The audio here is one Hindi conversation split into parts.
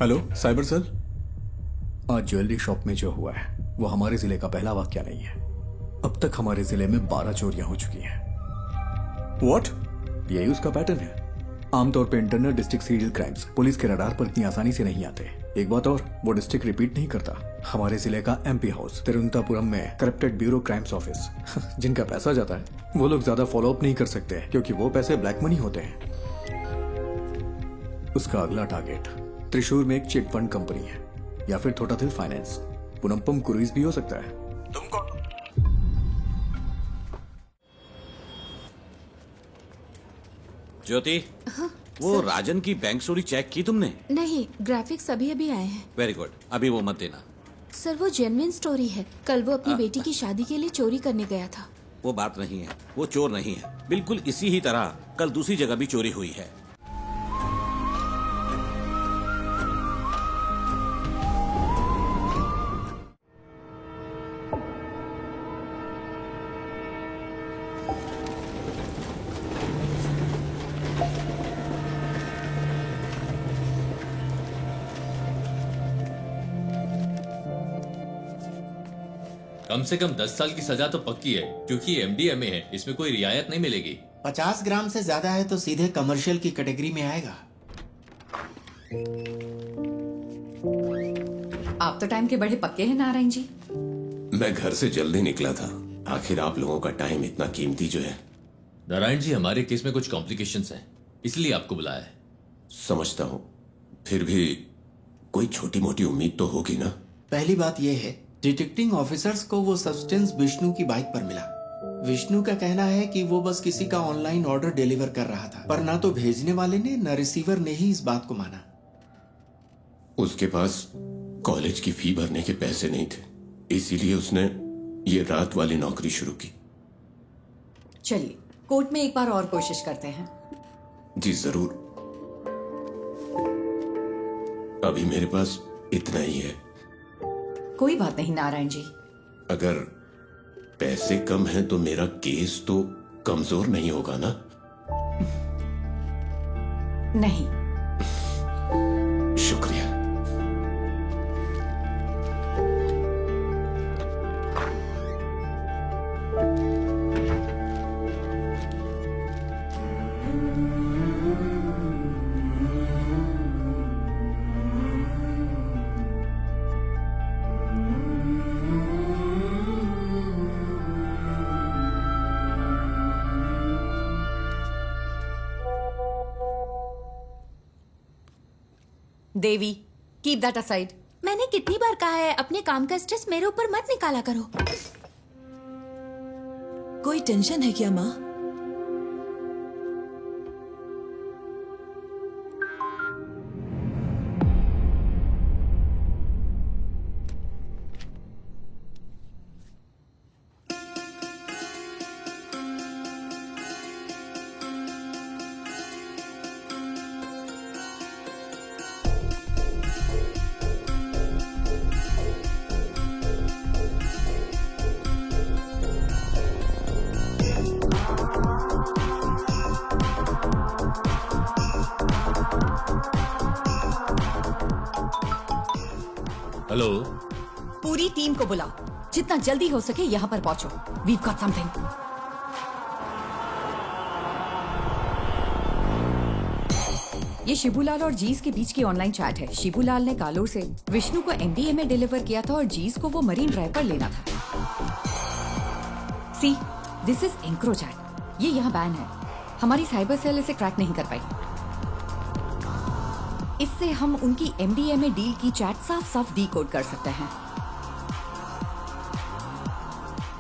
Hello cyber cell. आज ज्वेलरी शॉप में जो हुआ है वो हमारे जिले का पहला वाकया नहीं है। अब तक हमारे जिले में 12 चोरियां हो चुकी हैं। व्हाट? यही उसका पैटर्न है। आमतौर पे internal district serial crimes police के रडार पर इतनी आसानी से नहीं आते। एक बात और, वो डिस्ट्रिक्ट रिपीट नहीं करता। हमारे जिले का एमपी हाउस तिरुवनंतपुरम में करप्टेड ब्यूरो क्राइम्स ऑफिस जिनका पैसा जाता है वो लोग ज्यादा फॉलो अप नहीं कर सकते क्योंकि वो पैसे ब्लैक मनी होते हैं। उसका अगला टारगेट त्रिशूर में एक चिट फंड कंपनी है या फिर थोटाथिल फाइनेंस, पुनम्पम क्रूइज भी हो सकता है। तुम कौन? ज्योति, वो राजन की बैंक स्टोरी चेक की तुमने? नहीं, ग्राफिक्स अभी अभी आए हैं। वेरी गुड, अभी वो मत देना। सर वो जेन्युइन स्टोरी है। कल वो अपनी बेटी की शादी के लिए चोरी करने गया था। वो बात नहीं है, वो चोर नहीं है। बिल्कुल इसी ही तरह कल दूसरी जगह भी चोरी हुई है। कम से कम 10 साल की सजा तो पक्की है क्योंकि एमडीएमए है, इसमें कोई रियायत नहीं मिलेगी। 50 ग्राम से ज्यादा है तो सीधे कमर्शियल की कैटेगरी में आएगा। आप तो टाइम के बड़े पक्के हैं नारायण जी। मैं घर से जल्दी निकला था। आखिर आप लोगों का टाइम इतना कीमती जो है। नारायण जी, हमारे केस में कुछ कॉम्प्लिकेशंस हैं, इसलिए आपको बुलाया है। समझता हूं, फिर भी कोई छोटी मोटी उम्मीद तो होगी ना। पहली बात यह है, डिटेक्टिंग ऑफिसर्स को वो सब्सटेंस विष्णु की बाइक पर मिला। विष्णु का कहना है कि वो बस किसी का ऑनलाइन ऑर्डर डिलीवर कर रहा था, पर ना तो भेजने वाले ने न रिसीवर ने ही इस बात को माना। उसके पास कॉलेज की फी भरने के पैसे नहीं थे, इसीलिए उसने ये रात वाली नौकरी शुरू की। चलिए कोर्ट में एक बार और कोशिश करते हैं। जी जरूर। अभी मेरे पास इतना ही है। कोई बात नहीं नारायण जी। अगर पैसे कम हैं तो मेरा केस तो कमजोर नहीं होगा ना? नहीं। शुक्रिया। देवी, कीप दैट असाइड। मैंने कितनी बार कहा है अपने काम का स्ट्रेस मेरे ऊपर मत निकाला करो। कोई टेंशन है क्या माँ? हेलो, पूरी टीम को बुलाओ, जितना जल्दी हो सके यहाँ पर पहुंचो। We've got something. ये शिबूलाल और जीज के बीच की ऑनलाइन चैट है। शिबूलाल ने कालोर से विष्णु को एमडीए में डिलीवर किया था और जीज को वो मरीन ड्राइव पर लेना था। सी, दिस इज एंक्रो चैट। ये यहाँ बैन है। हमारी साइबर सेल इसे क्रैक नहीं कर पाई। इससे हम उनकी एमडीए में डील की चैट साफ साफ डीकोड कर सकते हैं।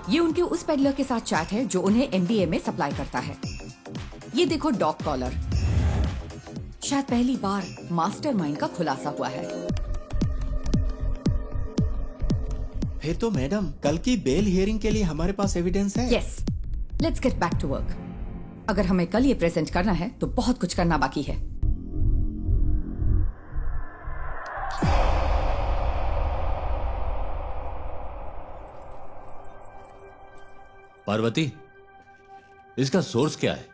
ये उनके उस पेडलर के साथ चैट है जो उन्हें एमडीए में सप्लाई करता है। ये देखो डॉग कॉलर। शायद पहली बार मास्टरमाइंड का खुलासा हुआ है। है तो मैडम, कल की बेल हियरिंग के लिए हमारे पास एविडेंस है। Yes, let's get back to work. अगर हमें कल ये प्रेजेंट करना है तो बहुत कुछ करना बाकी है। पार्वती, इसका सोर्स क्या है?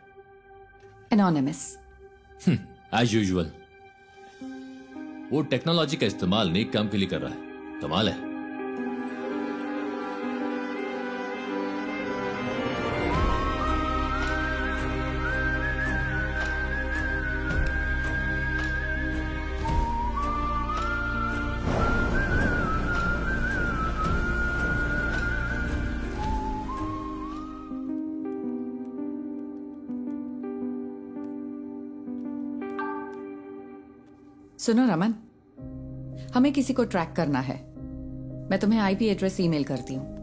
एनोनिमस। As usual. वो टेक्नोलॉजी का इस्तेमाल नेक काम के लिए कर रहा है। कमाल है। सुनो रमन, हमें किसी को ट्रैक करना है। मैं तुम्हें आईपी एड्रेस ईमेल करती हूँ।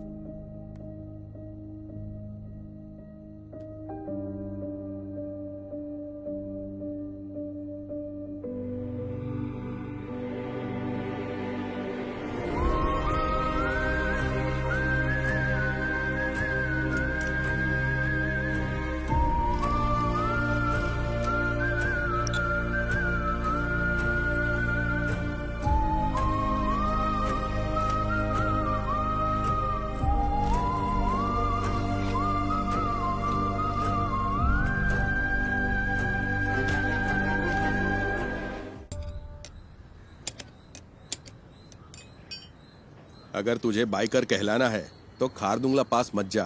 अगर तुझे बाइकर कहलाना है तो खारदुंगला पास मत जा,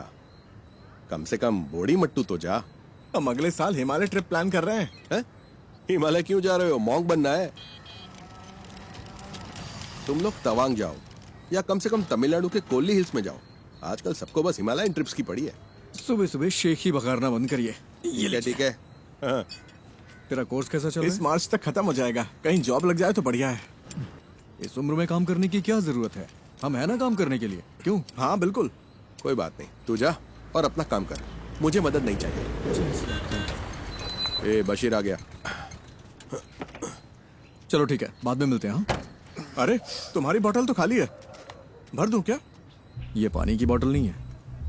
कम से कम बोड़ी मट्टू तो जा। हम अगले साल हिमालय ट्रिप प्लान कर रहे हैं। हिमालय क्यों जा रहे हो? मॉन्क बनना है? तुम लोग तवांग जाओ या कम से कम तमिलनाडु के कोल्ली हिल्स में जाओ। आजकल सबको बस हिमालयन ट्रिप्स की पड़ी है। सुबह सुबह शेख ही बघारना बंद करिए। ठीक है। हाँ। तेरा कोर्स कैसा चल रहा है? इस मार्च तक खत्म हो जाएगा। कहीं जॉब लग जाए तो बढ़िया है। इस उम्र में काम करने की क्या जरूरत है? हम है ना काम करने के लिए। क्यों? हाँ बिल्कुल। कोई बात नहीं, तू जा और अपना काम कर, मुझे मदद नहीं चाहिए। ए बशीर आ गया। चलो ठीक है, बाद में मिलते हैं। हाँ? अरे तुम्हारी बोतल तो खाली है, भर दूं क्या? ये पानी की बोतल नहीं है,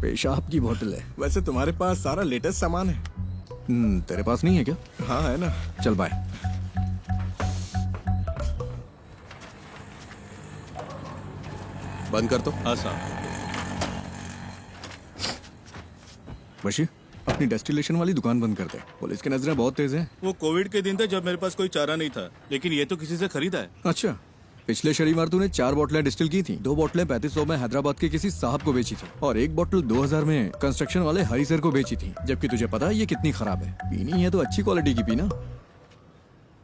पेशाब की बोतल है। वैसे तुम्हारे पास सारा लेटेस्ट सामान है। तेरे पास नहीं है क्या? हाँ है ना। चल बाय। बंद कर तो। हाँ साहब। बशीर, अपनी डेस्टिलेशन वाली दुकान बंद कर दे। पुलिस की नजरें बहुत तेज हैं। वो कोविड के दिन थे जब मेरे पास कोई चारा नहीं था, लेकिन ये तो किसी से खरीदा है। अच्छा, पिछले शनिवार तूने 4 बोतलें डिस्टिल की थी। 2 बोतलें 3500 में हैदराबाद के किसी साहब को बेची थी और 1 बोतल 2000 में कंस्ट्रक्शन वाले हरी सर को बेची थी। जबकि तुझे पता है ये कितनी खराब है। पीनी है तो अच्छी क्वालिटी की पीना।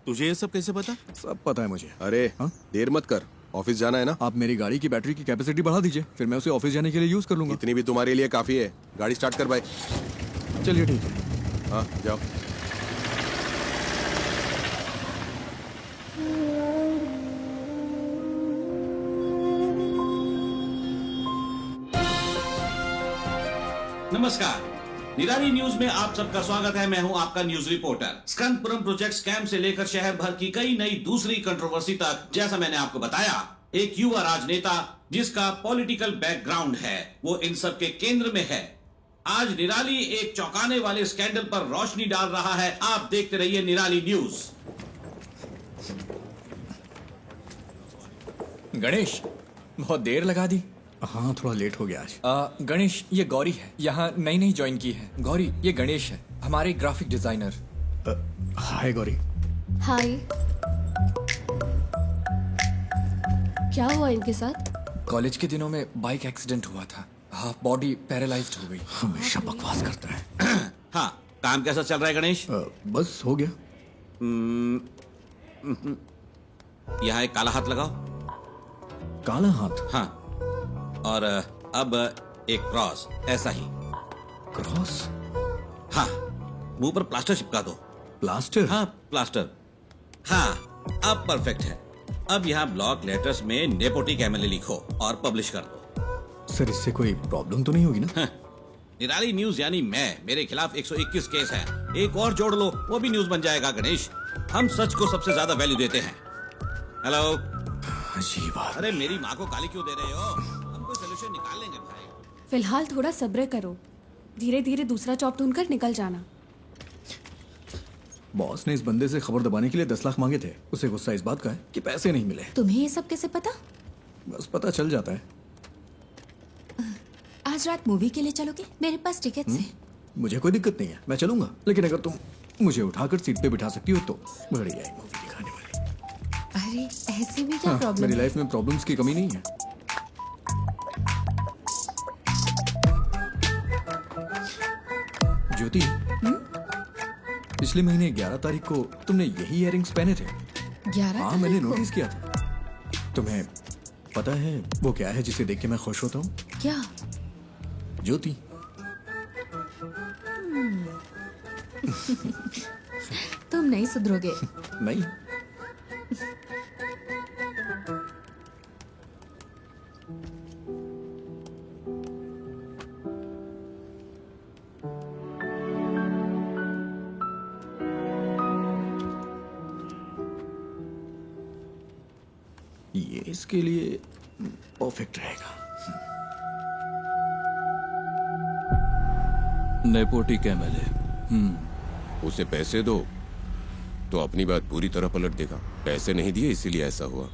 तुझे ये सब कैसे पता? सब पता है मुझे। अरे हाँ? देर मत कर, ऑफिस जाना है ना। आप मेरी गाड़ी की बैटरी की कैपेसिटी बढ़ा दीजिए, फिर मैं उसे ऑफिस जाने के लिए यूज कर लूंगा। इतनी भी तुम्हारे लिए काफी है। गाड़ी स्टार्ट कर भाई। चलिए ठीक है। हाँ जाओ। नमस्कार, निराली न्यूज में आप सबका स्वागत है। मैं हूं आपका न्यूज रिपोर्टर। स्कंदपुरम प्रोजेक्ट स्कैम से लेकर शहर भर की कई नई दूसरी कंट्रोवर्सी तक, जैसा मैंने आपको बताया, एक युवा राजनेता जिसका पॉलिटिकल बैकग्राउंड है, वो इन सब के केंद्र में है। आज निराली एक चौंकाने वाले स्कैंडल पर रोशनी डाल रहा है। आप देखते रहिए निराली न्यूज। गणेश, बहुत देर लगा दी। हाँ, थोड़ा लेट हो गया आज। गणेश, ये गौरी है, यहाँ नई नई ज्वाइन की है। गौरी, ये गणेश है, हमारे ग्राफिक डिजाइनर। हाय गौरी। हाय। क्या हुआ इनके साथ? कॉलेज के दिनों में बाइक एक्सीडेंट हुआ था, हाफ बॉडी पैरालाइज्ड हो गई। हमेशा बकवास करता है। हाँ, काम कैसा चल रहा है गणेश? बस हो गया। यहाँ एक काला हाथ लगाओ। काला हाथ? हाँ, और अब एक क्रॉस, ऐसा ही। क्रॉस? हाँ, मुंह पर प्लास्टर चिपका दो। प्लास्टर? हाँ, प्लास्टर। हाँ, अब परफेक्ट है। अब यहाँ ब्लॉक लेटर्स में नेपोटिक एमएलए लिखो और पब्लिश कर दो। सर, इससे कोई प्रॉब्लम तो नहीं होगी ना? निराली न्यूज यानी मैं, मेरे खिलाफ 121 केस है। एक और जोड़ लो, वो भी न्यूज बन जाएगा। गणेश, हम सच को सबसे ज्यादा वैल्यू देते हैं। हेलो। अजीब बात। अरे मेरी माँ को गाली क्यों दे रहे हो? हम कोई सोल्यूशन निकाल लेंगे भाई। फिलहाल थोड़ा सब्र करो, धीरे धीरे दूसरा जॉब ढूंढकर निकल जाना। बॉस ने इस बंदे से खबर दबाने के लिए 10 लाख मांगे थे। उसे गुस्सा इस बात का है कि पैसे नहीं मिले। तुम्हें ये सब कैसे पता? बस पता चल जाता है। आज रात मूवी के लिए चलोगे? मेरे पास टिकट्स हैं। मुझे कोई दिक्कत नहीं है, मैं चलूंगा। लेकिन अगर तुम मुझे उठाकर सीट पे बिठा सकती हो तो। बढ़िया मूवी दिखाने वाली। अरे ऐसे भी क्या हाँ, प्रॉब्लम मेरी है? लाइफ में प्रॉब्लम्स की कमी नहीं है। ज्योति, पिछले महीने 11 तारीख को तुमने यही इयररिंग्स पहने थे। 11 हाँ, मैंने नोटिस किया था। तुम्हें पता है वो क्या है जिसे देख के मैं खुश होता हूँ? क्या? ज्योति। तुम नहीं सुधरोगे। नहीं। ये इसके लिए परफेक्ट रहेगा। नेपोटिक एमएलए। उसे पैसे दो तो अपनी बात पूरी तरह पलट देगा। पैसे नहीं दिए इसीलिए ऐसा हुआ।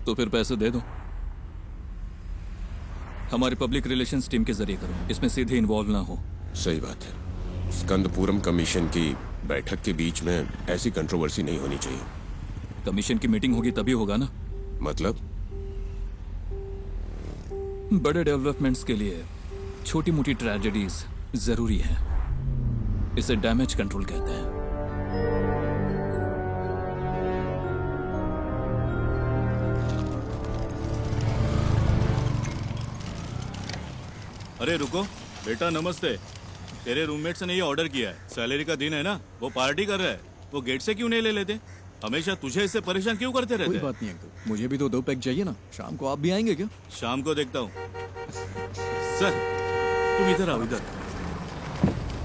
तो फिर पैसे दे दो। हमारी पब्लिक रिलेशंस टीम के जरिए करो, इसमें सीधे इन्वॉल्व ना हो। सही बात है। स्कंदपुरम कमीशन की बैठक के बीच में ऐसी कंट्रोवर्सी नहीं होनी चाहिए। कमीशन की मीटिंग होगी तभी होगा ना। मतलब? बड़े डेवलपमेंट्स के लिए छोटी मोटी ट्रेजेडीज जरूरी है। इसे डैमेज कंट्रोल कहते हैं। अरे रुको बेटा, नमस्ते। तेरे रूममेट्स ने ये ऑर्डर किया है। सैलरी का दिन है ना, वो पार्टी कर रहा है। वो गेट से क्यों नहीं ले लेते? हमेशा तुझे इससे परेशान क्यों करते रहते कोई हैं? बात नहीं अंकल, मुझे भी तो 2 पैक चाहिए ना। शाम को आप भी आएंगे क्या? शाम को देखता हूँ। सर तुम इधर आओ, इधर।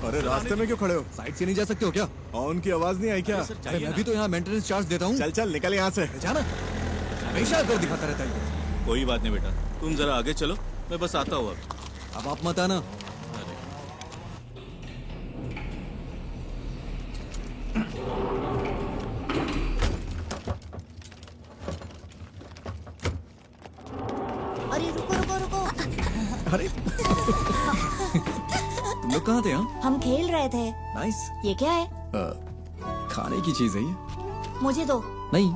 अरे रास्ते में क्यों खड़े हो? साइड से नहीं जा सकते हो क्या? हॉर्न की आवाज नहीं आई क्या? अरे मैं भी तो यहाँ मेंटेनेंस चार्ज देता हूँ। चल चल निकल यहाँ से। जाना हमेशा दो दिखाता रहता है। कोई बात नहीं बेटा, तुम जरा आगे चलो, मैं बस आता हूँ अब आप मत आना। अरे रुको रुको रुको। अरे तुम लोग कहाँ थे? हाँ, हम खेल रहे थे। नाइस। ये क्या है? खाने की चीज है ये। मुझे दो। नहीं,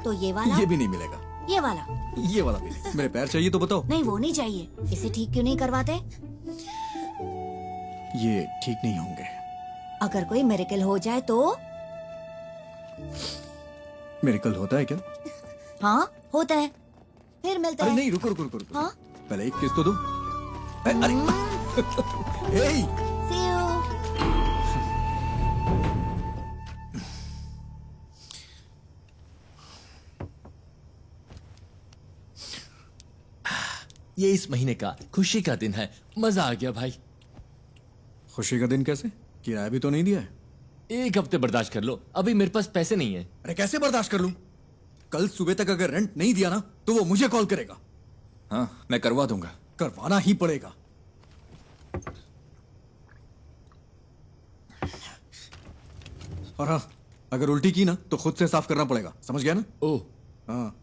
तो ये वाला? ये भी नहीं मिलेगा। ये वाला? ये वाला भी नहीं। मेरे पैर चाहिए तो बताओ। नहीं वो नहीं चाहिए। इसे ठीक क्यों नहीं करवाते? ये ठीक नहीं होंगे। अगर कोई मिरेकल हो जाए तो? मिरेकल होता है क्या? हाँ होता है। फिर मिलते अरे हैं। नहीं, रुको रुको रुको रुको। हाँ? पहले एक किस तो दो। अरे हे, See you. ये इस महीने का खुशी का दिन है। मजा आ गया भाई। खुशी का दिन कैसे? किराया भी तो नहीं दिया है। 1 हफ्ते बर्दाश्त कर लो, अभी मेरे पास पैसे नहीं है। अरे कैसे बर्दाश्त कर लूं? कल सुबह तक अगर रेंट नहीं दिया ना तो वो मुझे कॉल करेगा। हाँ मैं करवा दूंगा। करवाना ही पड़ेगा। और हाँ, अगर उल्टी की ना तो खुद से साफ करना पड़ेगा, समझ गया ना? ओह हाँ।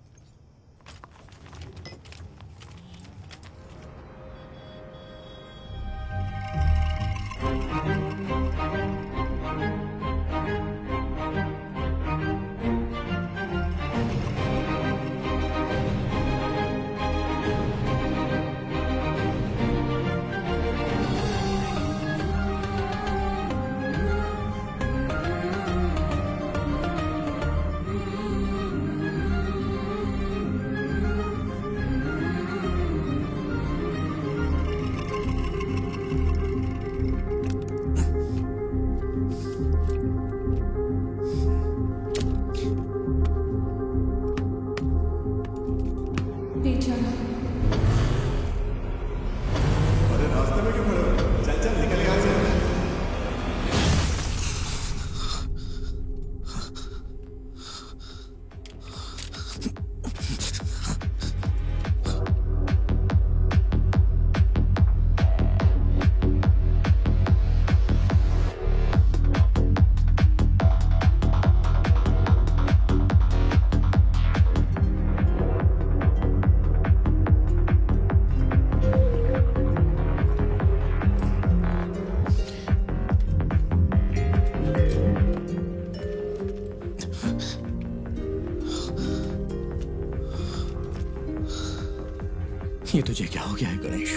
ये तुझे क्या हो गया है गणेश?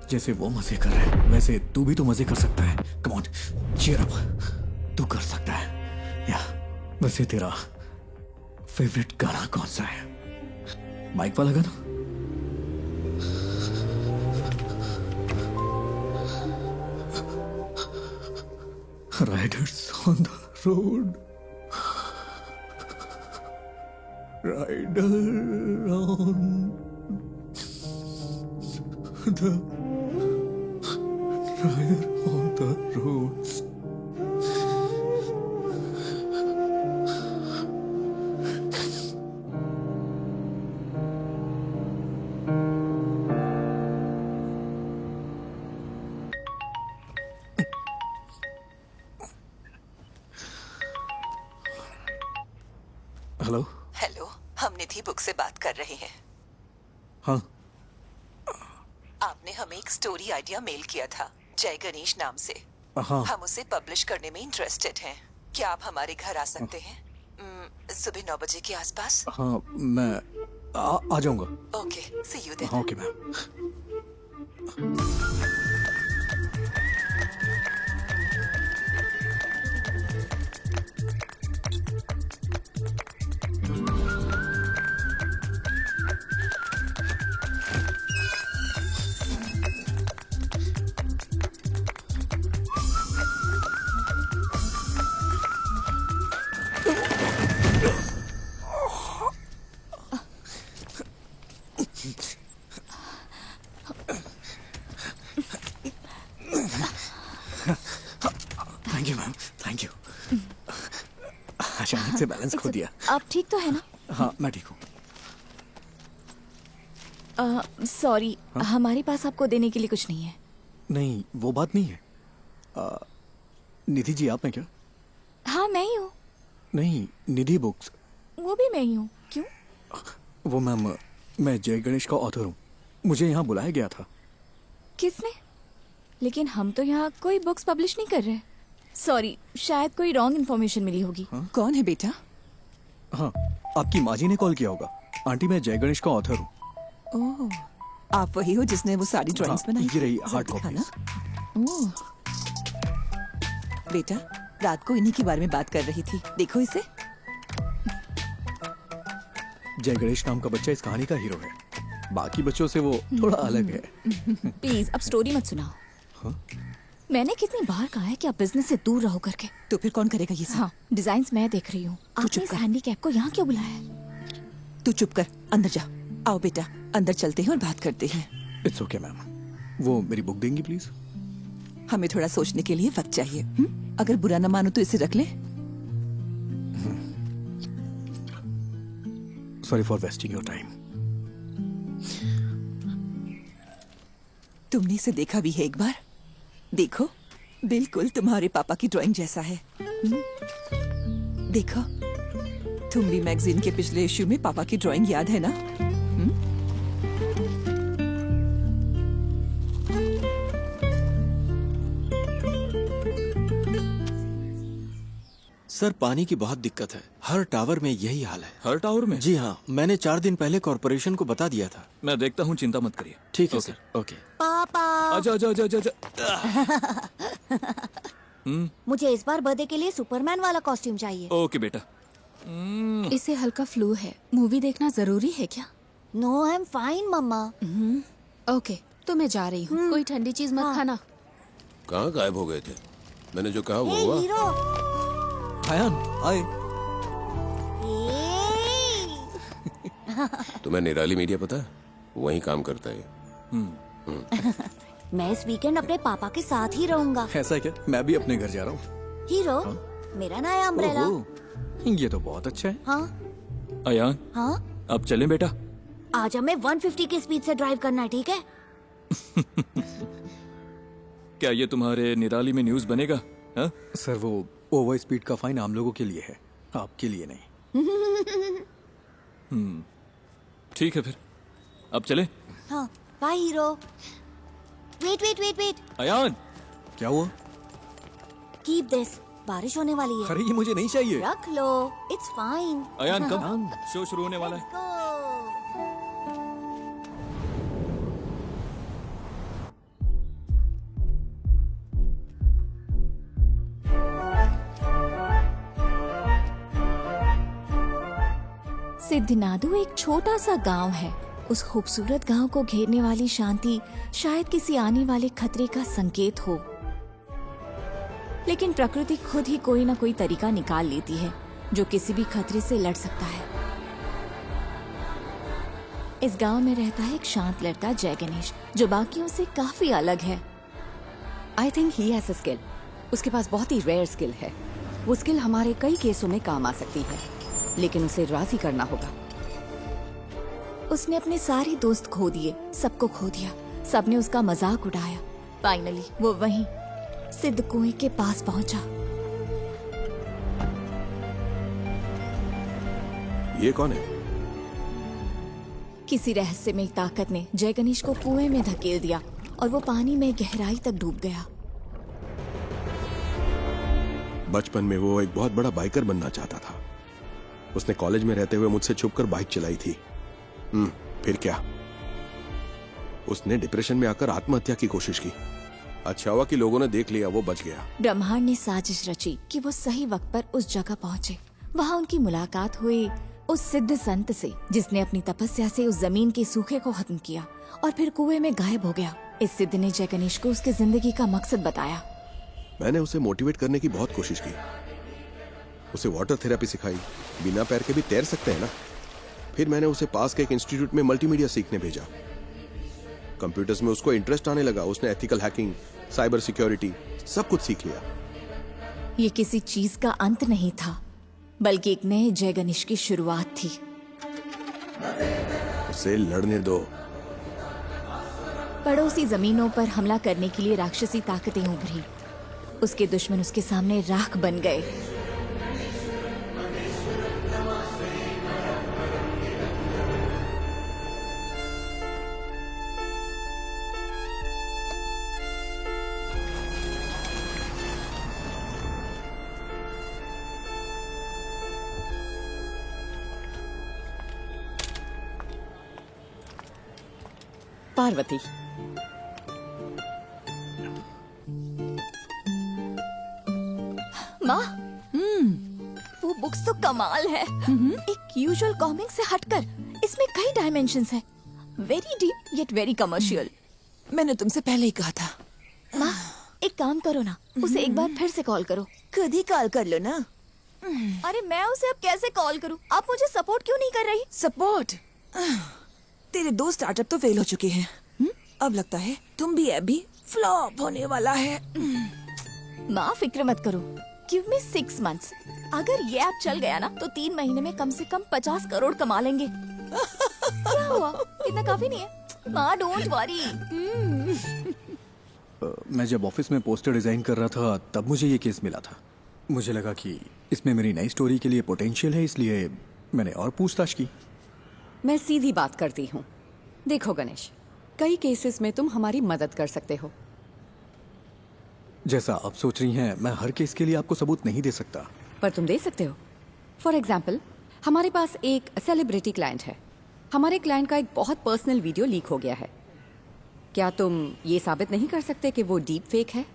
जैसे वो मजे कर रहा है वैसे तू भी तो मजे कर सकता है। कम ऑन, चीयर अप, तू कर सकता है। या वैसे तेरा फेवरेट गाना कौन सा है? माइक वाला गाना? Riders on the road, rider on the rider on the roads. Hello. Hello, हम निधि बुक से बात कर रहे हैं। हाँ, आपने हमें एक स्टोरी आइडिया मेल किया था जय गणेश नाम से। हाँ। हम उसे पब्लिश करने में इंटरेस्टेड हैं। क्या आप हमारे घर आ सकते हैं सुबह 9 बजे के आसपास? हाँ, मैं आ जाऊंगा। Okay, see you then. हाँ, okay ma'am. Thank you ma'am, thank you. अचानक से बैलेंस खो दिया। आप ठीक तो है ना? हाँ, मैं ठीक हूँ। सॉरी, हमारे पास आपको देने के लिए कुछ नहीं है। नहीं, वो बात नहीं है। निधि जी आप हैं क्या? हाँ, मैं ही हूँ। नहीं, निधि बुक्स। वो भी मैं ही हूँ। क्यों? वो मैम, मैं जय गणेश का ऑथर हूँ। मुझे यहाँ बुलाया गया था। किसने? लेकिन हम तो यहाँ कोई बुक्स पब्लिश नहीं कर रहे। सॉरी, शायद कोई रॉन्ग इन्फॉर्मेशन मिली होगी। कौन है बेटा? हाँ, आपकी माँ जी ने कॉल किया होगा। आंटी, मैं जय गणेश का ऑथर हूँ। ओह, आप वही हो जिसने वो सारी ड्राइंग्स हाँ, बनाई? ये रही हार्ड जरा कॉपी। दिखाना। ओह, बेटा, रात को इन्हीं के बारे में बात कर रही थी। देखो इसे। जय गणेश नाम का बच्चा इस कहानी का हीरो है। बाकी बच्चों से वो थोड़ा अलग है। प्लीज अब स्टोरी मत सुनाओ। मैंने कितनी बार कहा है कि आप बिजनेस से दूर रहो करके। तो फिर कौन करेगा ये सब? हाँ, डिजाइन्स मैं देख रही हूँ। आपने इस हैंडीकैप को यहाँ क्यों बुलाया है? तू चुप कर, अंदर जा। आओ बेटा, अंदर चलते हैं और बात करते हैं। It's okay ma'am. वो मेरी बुक देंगी प्लीज? हमें थोड़ा सोचने के लिए वक्त चाहिए। अगर बुरा न मानो तो इसे रख ले। Sorry for wasting your time. तुमने इसे देखा भी है एक बार? देखो, बिल्कुल तुम्हारे पापा की ड्राइंग जैसा है। देखो, तुम भी मैगजीन के पिछले इश्यू में पापा की ड्राइंग याद है ना? सर, पानी की बहुत दिक्कत है। हर टावर में यही हाल है। हर टावर में? जी हाँ, मैंने 4 दिन पहले कॉर्पोरेशन को बता दिया था। मैं देखता हूँ, चिंता मत करिए। ठीक है ओके। सर। ओके। पापा, आजा आजा आजा आजा। मुझे इस बार बर्थडे के लिए सुपरमैन वाला कॉस्ट्यूम चाहिए। ओके बेटा। इसे हल्का फ्लू है। मूवी देखना जरूरी है क्या? No, I am fine mama. Okay, तो मैं जा रही हूँ। कोई ठंडी चीज मत खाना। कहाँ गायब हो गए थे? मैंने जो कहा वो हे हुआ। हीरो। आयान, आए। तुम्हें निराली मीडिया पता है? वहीं काम करता है। मैं इस वीकेंड अपने पापा के साथ ही रहूंगा। ऐसा क्या? मैं भी अपने घर जा रहा हूँ। हीरो, मेरा नया अम्ब्रेला। ये तो बहुत अच्छा है। हाँ अयान, हाँ, अब चलें बेटा? आज हमें 150 की स्पीड से ड्राइव करना है, ठीक है? क्या ये तुम्हारे निराली में न्यूज बनेगा? हा? सर, वो ओवर स्पीड का फाइन आम लोगों के लिए है, आपके लिए नहीं। ठीक है फिर, अब चले? हाँ, bye hero. Wait wait wait wait. Ayaan, क्या हुआ? कीप दिस, बारिश होने वाली है। अरे ये मुझे नहीं चाहिए। रख लो, it's fine. Ayaan come, show शुरू होने वाला है। Let's go. सिद्धनादु एक छोटा सा गांव है। उस खूबसूरत गांव को घेरने वाली शांति शायद किसी आने वाले खतरे का संकेत हो, लेकिन प्रकृति खुद ही कोई ना कोई तरीका निकाल लेती है जो किसी भी खतरे से लड़ सकता है। इस गांव में रहता है एक शांत लड़का जय गणेश, जो बाकियों से काफी अलग है। I think he has a skill. उसके पास बहुत ही रेयर स्किल है। वो स्किल हमारे कई केसों में काम आ सकती है, लेकिन उसे राजी करना होगा। उसने अपने सारे दोस्त खो दिए, सबको खो दिया, सबने उसका मजाक उड़ाया। फाइनली वो वहीं सिद्ध कुएं के पास पहुंचा। ये कौन है? किसी रहस्यमय ताकत ने जय गणेश को कुएं में धकेल दिया और वो पानी में गहराई तक डूब गया। बचपन में वो एक बहुत बड़ा बाइकर बनना चाहता था। उसने कॉलेज में रहते हुए मुझसे छुपकर बाइक चलाई थी। फिर क्या? उसने डिप्रेशन में आकर आत्महत्या की कोशिश की। अच्छा हुआ कि लोगों ने देख लिया, वो बच गया। ब्रह्मांड ने साजिश रची कि वो सही वक्त पर उस जगह पहुंचे। वहाँ उनकी मुलाकात हुई उस सिद्ध संत से, जिसने अपनी तपस्या से उस जमीन के सूखे को खत्म किया और फिर कुएं में गायब हो गया। इस सिद्ध ने जय गणेश को उसकी जिंदगी का मकसद बताया। मैंने उसे मोटिवेट करने की बहुत कोशिश की। उसे वाटर थेरेपी सिखाई। बिना पैर के भी तैर सकते हैं ना। फिर मैंने उसे पास के एक इंस्टीट्यूट में मल्टीमीडिया सीखने भेजा। कंप्यूटर्स में उसको इंटरेस्ट आने लगा। उसने एथिकल हैकिंग, साइबर सिक्योरिटी सब कुछ सीख लिया। ये किसी चीज का अंत नहीं था, बल्कि एक नए जय गणेश की शुरुआत थी। उसे लड़ने दो। पड़ोसी जमीनों पर हमला करने के लिए राक्षसी ताकतें उभरी। उसके दुश्मन उसके सामने राख बन गए। पार्वती, माँ, वो बुक्स तो कमाल है। एक यूजुअल कॉमिक से हटकर इसमें कई डायमेंशंस हैं। Very deep yet very commercial. मैंने तुमसे पहले ही कहा था। माँ, एक काम करो ना, उसे एक बार फिर से कॉल करो। खुद ही कॉल कर लो ना। अरे मैं उसे अब कैसे कॉल करूँ? आप मुझे सपोर्ट क्यों नहीं कर रही? सपोर्ट? तेरे 2 स्टार्टअप तो फेल हो चुके हैं। अब लगता है तुम भी अभी फ्लॉप होने वाला है। माँ फिक्र मत करो। Give me 6 months। अगर ये ऐप चल गया ना तो 3 महीने में कम से कम 50 करोड़ कमा लेंगे। क्या हुआ? इतना काफी नहीं है? माँ डोंट वरी। मैं जब ऑफिस में पोस्टर डिजाइन कर रहा था तब मुझे ये केस मिला था। मुझे लगा कि इसमें मेरी नई स्टोरी के लिए पोटेंशियल है, इसलिए मैंने और पूछताछ की। मैं सीधी बात करती हूँ। देखो गणेश, कई केसेस में तुम हमारी मदद कर सकते हो। जैसा आप सोच रही हैं, मैं हर केस के लिए आपको सबूत नहीं दे सकता। पर तुम दे सकते हो। फॉर एग्जाम्पल, हमारे पास एक सेलिब्रिटी क्लाइंट है। हमारे क्लाइंट का एक बहुत पर्सनल वीडियो लीक हो गया है। क्या तुम ये साबित नहीं कर सकते कि वो डीप फेक है?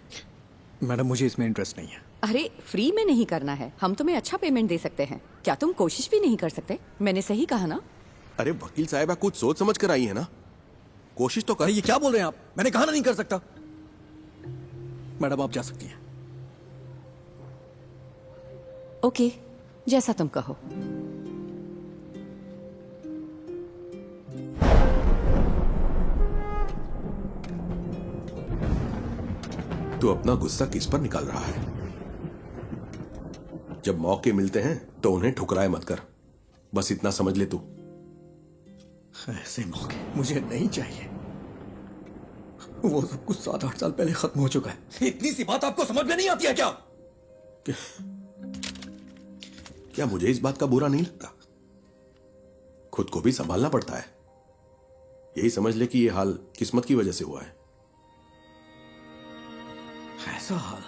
मैडम, मुझे इसमें इंटरेस्ट नहीं है। अरे फ्री में नहीं करना है, हम तुम्हें अच्छा पेमेंट दे सकते हैं। क्या तुम कोशिश भी नहीं कर सकते? मैंने सही कहा ना? अरे वकील साहब, कुछ सोच समझ कर आई है ना। कोशिश तो कर। ये क्या बोल रहे हैं आप? मैंने कहा ना नहीं कर सकता। मैडम आप जा सकती हैं। ओके, जैसा तुम कहो। तू अपना गुस्सा किस पर निकाल रहा है? जब मौके मिलते हैं तो उन्हें ठुकराए मत कर। बस इतना समझ ले तू। ऐसे मौके मुझे नहीं चाहिए। वो सब कुछ 7-8 साल पहले खत्म हो चुका है। इतनी सी बात आपको समझ में नहीं आती है क्या? क्या मुझे इस बात का बुरा नहीं लगता? खुद को भी संभालना पड़ता है। यही समझ ले कि ये हाल किस्मत की वजह से हुआ है। ऐसा हाल?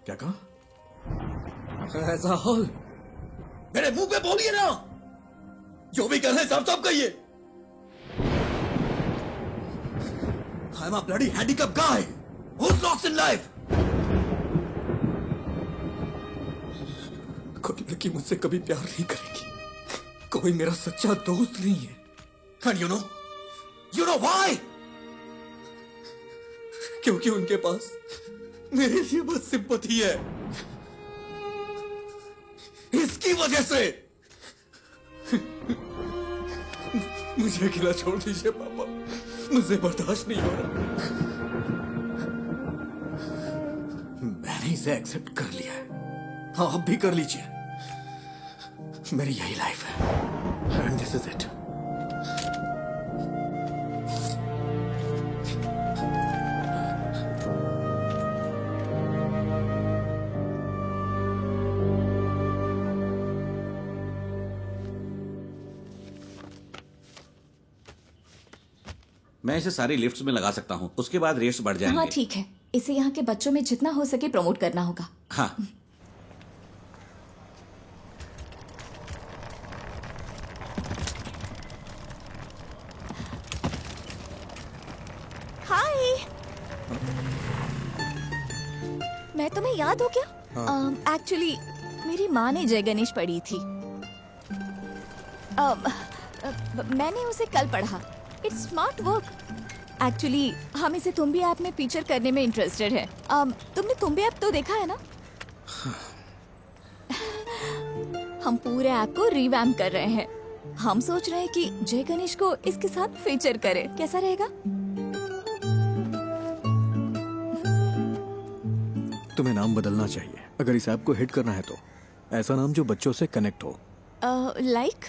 क्या कहा? ऐसा हाल? मेरे मुंह पे बोलिए ना। जो भी कर रहे हैं साफ साफ कहिए। I'm a bloody handicapped guy who's lost in life. कोई लड़की मुझसे कभी प्यार नहीं करेगी। कोई मेरा सच्चा दोस्त नहीं है। And you know why? क्योंकि उनके पास मेरे लिए बस सिंपैथी है। इसकी वजह से मुझे अकेला छोड़ दीजिए पापा, मुझे बर्दाश्त नहीं हो रहा। मैंने इसे एक्सेप्ट कर लिया है, हाँ आप भी कर लीजिए। मेरी यही लाइफ है एंड दिस इज इट। मैं इसे सारी लिफ्ट्स में लगा सकता हूँ, उसके बाद रेट्स बढ़ जाएंगे। हाँ ठीक है, इसे यहाँ के बच्चों में जितना हो सके प्रमोट करना होगा। हाँ। हाय, मैं तुम्हें याद हो क्या? एक्चुअली मेरी माँ ने जय गणेश पढ़ी थी। मैंने उसे कल पढ़ा। It's smart work. एक्चुअली हम इसे तुम्बी ऐप में फीचर करने में इंटरेस्टेड है। तुमने तुम्बी ऐप तो देखा है ना? हम पूरे ऐप को रिवैम्प कर रहे हैं। हम सोच रहे हैं कि जय गणेश को इसके साथ फीचर करें, कैसा रहेगा? तुम्हें नाम बदलना चाहिए अगर इस ऐप को हिट करना है तो। ऐसा नाम जो बच्चों से कनेक्ट हो। लाइक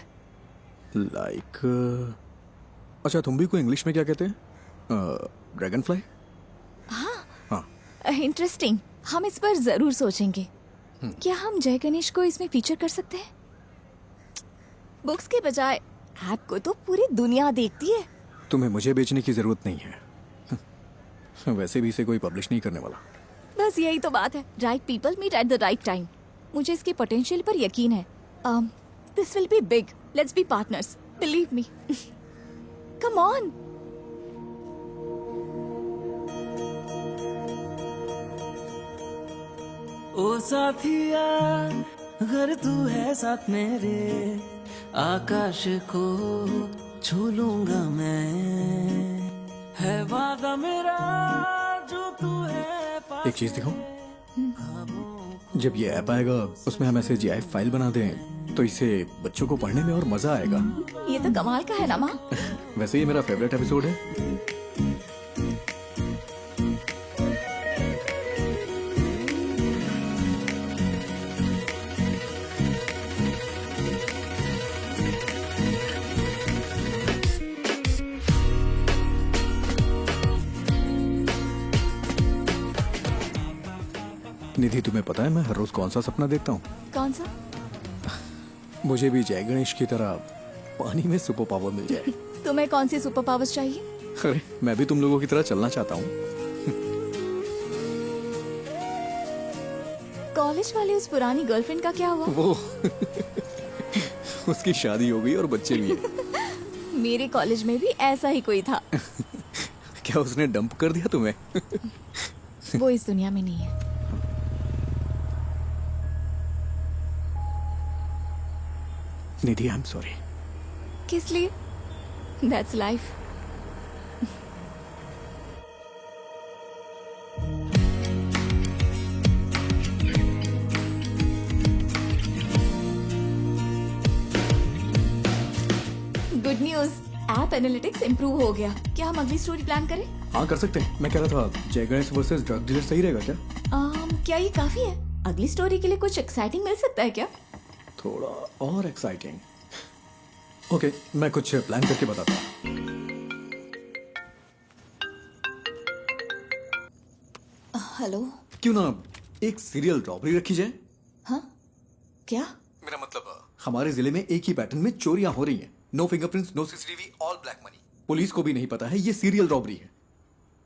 अच्छा, तुम्बी को इंग्लिश में क्या कहते हैं? Dragon fly. हाँ, इंटरेस्टिंग। हम इस पर जरूर सोचेंगे। क्या हम जय गणेश को इसमें फीचर कर सकते हैं? बुक्स के बजाय ऐप को तो पूरी दुनिया देखती है। तुम्हें मुझे बेचने की जरूरत नहीं है। वैसे भी इसे कोई पब्लिश नहीं करने वाला। बस यही तो बात है। Right people meet at the right time. मुझे इसके पोटेंशियल पर यकीन है। This will be big. Let's be partners, believe me. Come on. ओ साथिया, अगर तू है साथ मेरे, आकाश को छू लूंगा मैं। है वादा मेरा जो तू है पास। एक चीज दिखाऊं? जब ये ऐप आएगा उसमें हम ऐसे GIF फाइल बना दें तो इसे बच्चों को पढ़ने में और मजा आएगा। ये तो कमाल का है ना माँ। वैसे ये मेरा फेवरेट एपिसोड है। निधि, तुम्हें पता है मैं हर रोज कौन सा सपना देखता हूँ? कौन सा? मुझे भी जय गणेश की तरह पानी में सुपर पावर मिल जाए। तुम्हें कौन सी सुपर पावर्स चाहिए? अरे मैं भी तुम लोगों की तरह चलना चाहता हूँ। कॉलेज वाली उस पुरानी गर्लफ्रेंड का क्या हुआ? वो उसकी शादी हो गई और बच्चे भी हैं। मेरे कॉलेज में भी ऐसा ही कोई था। क्या उसने डंप कर दिया तुम्हें? वो इस दुनिया में नहीं है। निधि, आई एम सॉरी। किस लिए? That's life. Good news, app analytics improve हो गया। क्या हम अगली स्टोरी प्लान करें? हाँ कर सकते हैं। मैं कह रहा था जय गणेश वर्सेस ड्रग डीलर सही रहेगा क्या? क्या ये काफी है? अगली स्टोरी के लिए कुछ एक्साइटिंग मिल सकता है क्या? थोड़ा और एक्साइटिंग। ओके, मैं कुछ प्लान करके बताता हूँ। हेलो। क्यों ना एक सीरियल रॉबरी रखी जाए? हाँ क्या? मेरा मतलब हमारे जिले में एक ही पैटर्न में चोरियां हो रही हैं। No fingerprints, no CCTV, all black money. Police को भी नहीं पता है ये सीरियल रॉबरी है,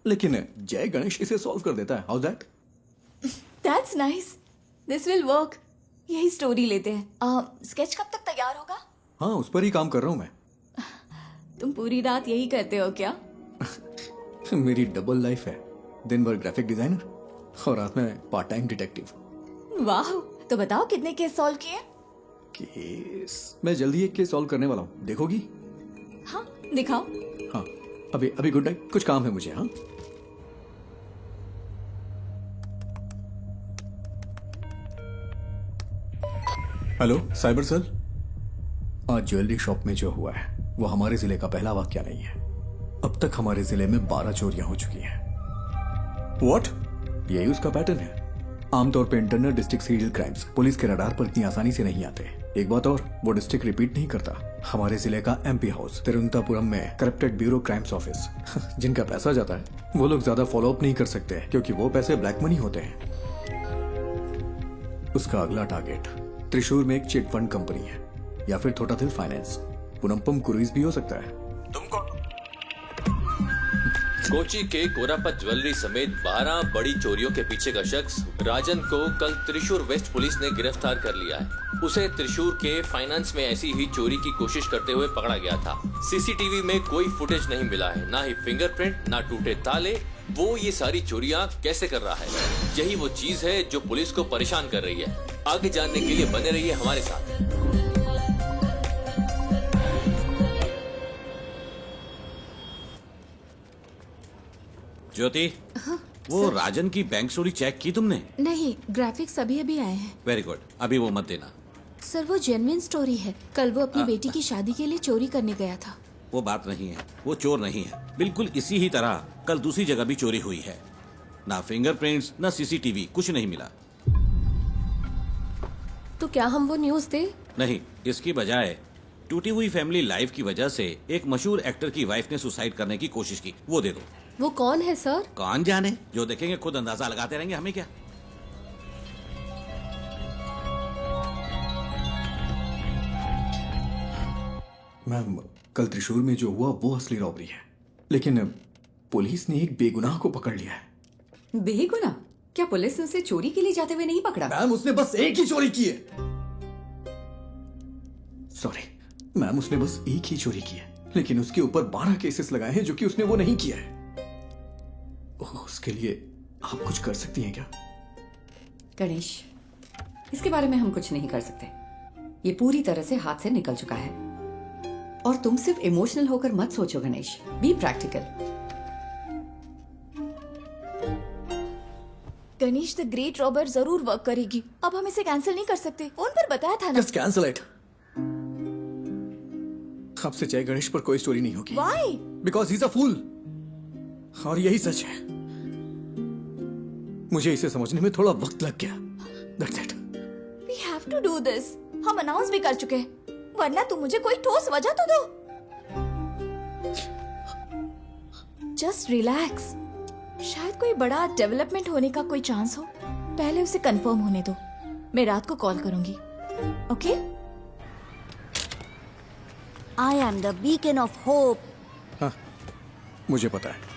लेकिन जय गणेश इसे सॉल्व कर देता है। How that? That's nice. This will work. यही स्टोरी लेते हैं। स्केच कब तक तैयार होगा? हाँ, उस पर ही काम कर रहा हूँ मैं। तुम पूरी रात यही करते हो क्या? मेरी डबल लाइफ है। दिन भर ग्राफिक डिजाइनर और रात में पार्ट टाइम डिटेक्टिव। वाह, तो बताओ कितने केस सॉल्व किए? केस मैं जल्दी एक केस सॉल्व करने वाला हूँ, देखोगी? हाँ दिखाओ। हाँ अभी अभी गुड नाइट, कुछ काम है मुझे। हाँ हेलो साइबर सेल। आज ज्वेलरी शॉप में जो हुआ है वो हमारे जिले का पहला वाकया नहीं है। अब तक हमारे जिले में 12 चोरियां हो चुकी हैं। व्हाट? यही उसका पैटर्न है। आमतौर पे internal district serial crimes police के रडार पर इतनी आसानी से नहीं आते। एक बात और, वो डिस्ट्रिक्ट रिपीट नहीं करता। हमारे जिले का एमपी हाउस तिरुवनंतपुरम में करप्टेड ब्यूरो क्राइम्स ऑफिस जिनका पैसा जाता है वो लोग ज्यादा फॉलो अप नहीं कर सकते क्योंकि वो पैसे ब्लैक मनी होते हैं। उसका अगला टारगेट त्रिशूर में एक चिट फंड कंपनी है या फिर थोटाथिल फाइनेंस, पुनम्पम क्रूइज भी हो सकता है। कोची के कोरापत ज्वेलरी समेत 12 बड़ी चोरियों के पीछे का शख्स राजन को कल त्रिशूर वेस्ट पुलिस ने गिरफ्तार कर लिया है। उसे त्रिशूर के फाइनेंस में ऐसी ही चोरी की कोशिश करते हुए पकड़ा गया था। सीसीटीवी में कोई फुटेज नहीं मिला है, ना ही फिंगरप्रिंट, ना टूटे ताले। वो ये सारी चोरियां कैसे कर रहा है, यही वो चीज है जो पुलिस को परेशान कर रही है। आगे जानने के लिए बने रहिए हमारे साथ। ज्योति, वो राजन की बैंक चोरी चेक की तुमने? नहीं, ग्राफिक्स अभी अभी आए हैं। वेरी गुड, अभी वो मत देना। सर वो जेन्युइन स्टोरी है। कल वो अपनी बेटी की शादी के लिए चोरी करने गया था। वो बात नहीं है, वो चोर नहीं है। बिल्कुल इसी ही तरह कल दूसरी जगह भी चोरी हुई है। ना फिंगरप्रिंट्स, ना सीसीटीवी, कुछ नहीं मिला। तो क्या हम वो न्यूज दे? नहीं, इसकी बजाय टूटी हुई फैमिली लाइफ की वजह से एक मशहूर एक्टर की वाइफ ने सुसाइड करने की कोशिश की, वो दे दो। वो कौन है सर? कौन जाने, जो देखेंगे खुद अंदाजा लगाते रहेंगे, हमें क्या। मैम, कल त्रिशूर में जो हुआ वो असली रॉबरी है, लेकिन पुलिस ने एक बेगुनाह को पकड़ लिया है। बेगुनाह? क्या पुलिस ने उसे चोरी के लिए जाते हुए नहीं पकड़ा? मैम, उसने बस एक ही चोरी की है। सॉरी मैम, उसने बस एक ही चोरी की है, लेकिन उसके ऊपर 12 केसेस लगाए हैं जो कि उसने वो नहीं किया है। उसके लिए आप कुछ कर सकती हैं क्या? गणेश, इसके बारे में हम कुछ नहीं कर सकते। ये पूरी तरह से हाथ से निकल चुका है। और तुम सिर्फ इमोशनल होकर मत सोचो Ganesh, be practical. Ganesh, the great robber जरूर वर्क करेगी। अब हम इसे कैंसिल नहीं कर सकते, फोन पर बताया था ना। Just cancel it. आपसे जय गणेश पर कोई स्टोरी नहीं होगी। Why? Because he is a fool. और यही सच है। मुझे इसे समझने में थोड़ा वक्त लग गया। That's it. We have to do this. हम अनाउंस भी कर चुके हैं, वरना तुम मुझे कोई ठोस वजह तो दो। Just relax. शायद कोई बड़ा डेवलपमेंट होने का कोई चांस हो। पहले उसे कंफर्म होने दो। मैं रात को कॉल करूंगी। Okay? I am the beacon of hope. हाँ, मुझे पता है।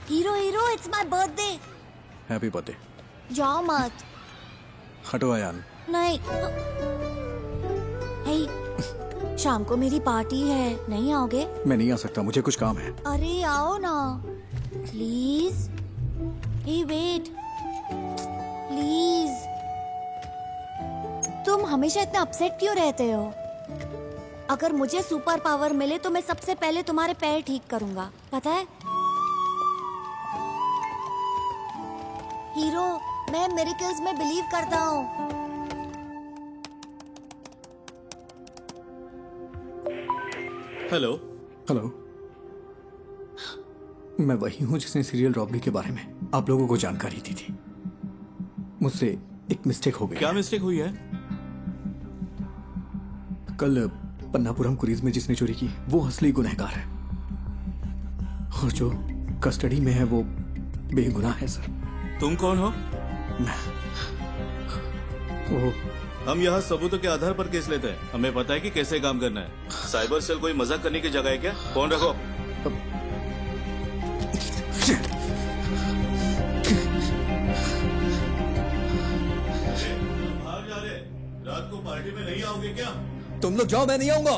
Hero, it's my birthday. Happy birthday. जाओ मत। हटो अयान। नहीं। हे, शाम को मेरी पार्टी है, नहीं आओगे? मैं नहीं आ सकता, मुझे कुछ काम है। अरे आओ ना, प्लीज। Hey wait, please. तुम हमेशा इतना अपसेट क्यों रहते हो? अगर मुझे सुपर पावर मिले तो मैं सबसे पहले तुम्हारे पैर ठीक करूंगा, पता है? हीरो, मैं मिरेकल्स में बिलीव करता हूँ। हेलो। हेलो, मैं वही हूँ जिसने सीरियल रॉबरी के बारे में आप लोगों को जानकारी दी थी। मुझसे एक मिस्टेक हो गई। क्या मिस्टेक हुई है? कल पन्नापुरम कुरीज में जिसने चोरी की वो असली गुनहगार है, और जो कस्टडी में है वो बेगुनाह है सर। तुम कौन हो? वो हम यहाँ सबूतों के आधार पर केस लेते हैं। हमें पता है कि कैसे काम करना है। साइबर सेल कोई मजाक करने की जगह है क्या? फोन रखो। बाहर जा रहे, रात को पार्टी में नहीं आओगे क्या? तुम लोग जाओ, मैं नहीं आऊंगा।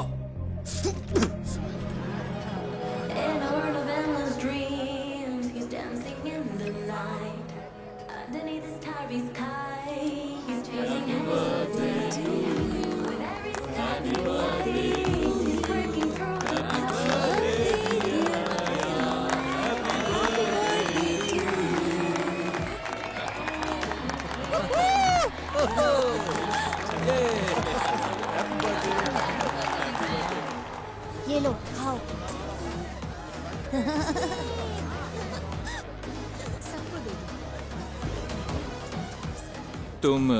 तुम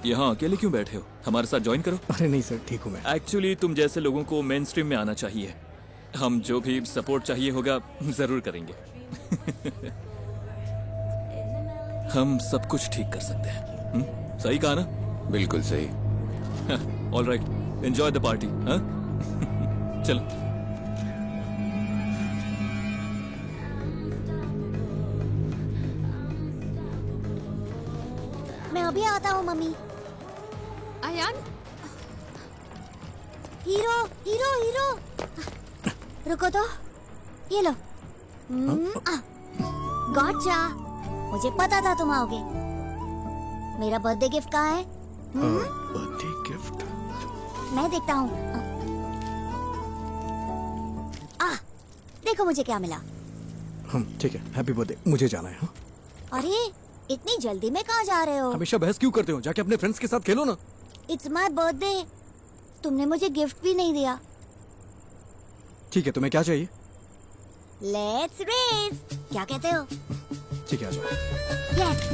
यहाँ अकेले क्यों बैठे हो? हमारे साथ ज्वाइन करो। अरे नहीं सर, ठीक हूँ मैं। एक्चुअली तुम जैसे लोगों को मेन स्ट्रीम में आना चाहिए। हम जो भी सपोर्ट चाहिए होगा जरूर करेंगे। हम सब कुछ ठीक कर सकते हैं। सही कहा ना? बिल्कुल सही। All right, enjoy the party. चलो। मैं अभी आता हूँ mummy. Ayaan, hero hero hero, रुको तो, ये लो। गॉटचा, मुझे पता था तुम आओगे। मेरा बर्थडे गिफ्ट कहाँ है? बर्थडे गिफ्ट मैं देखता हूँ। देखो मुझे क्या मिला। ठीक है, हैप्पी बर्थडे। मुझे जाना है। हाँ? अरे इतनी जल्दी में कहाँ जा रहे हो? हमेशा बहस क्यों करते हो? जाके अपने फ्रेंड्स के साथ खेलो ना। इट्स माय बर्थडे, तुमने मुझे गिफ्ट भी नहीं दिया। ठीक है, तुम्हें क्या चाहिए? लेट्स रेस, क्या कहते हो? ठीक है, आ जाओ। Yes.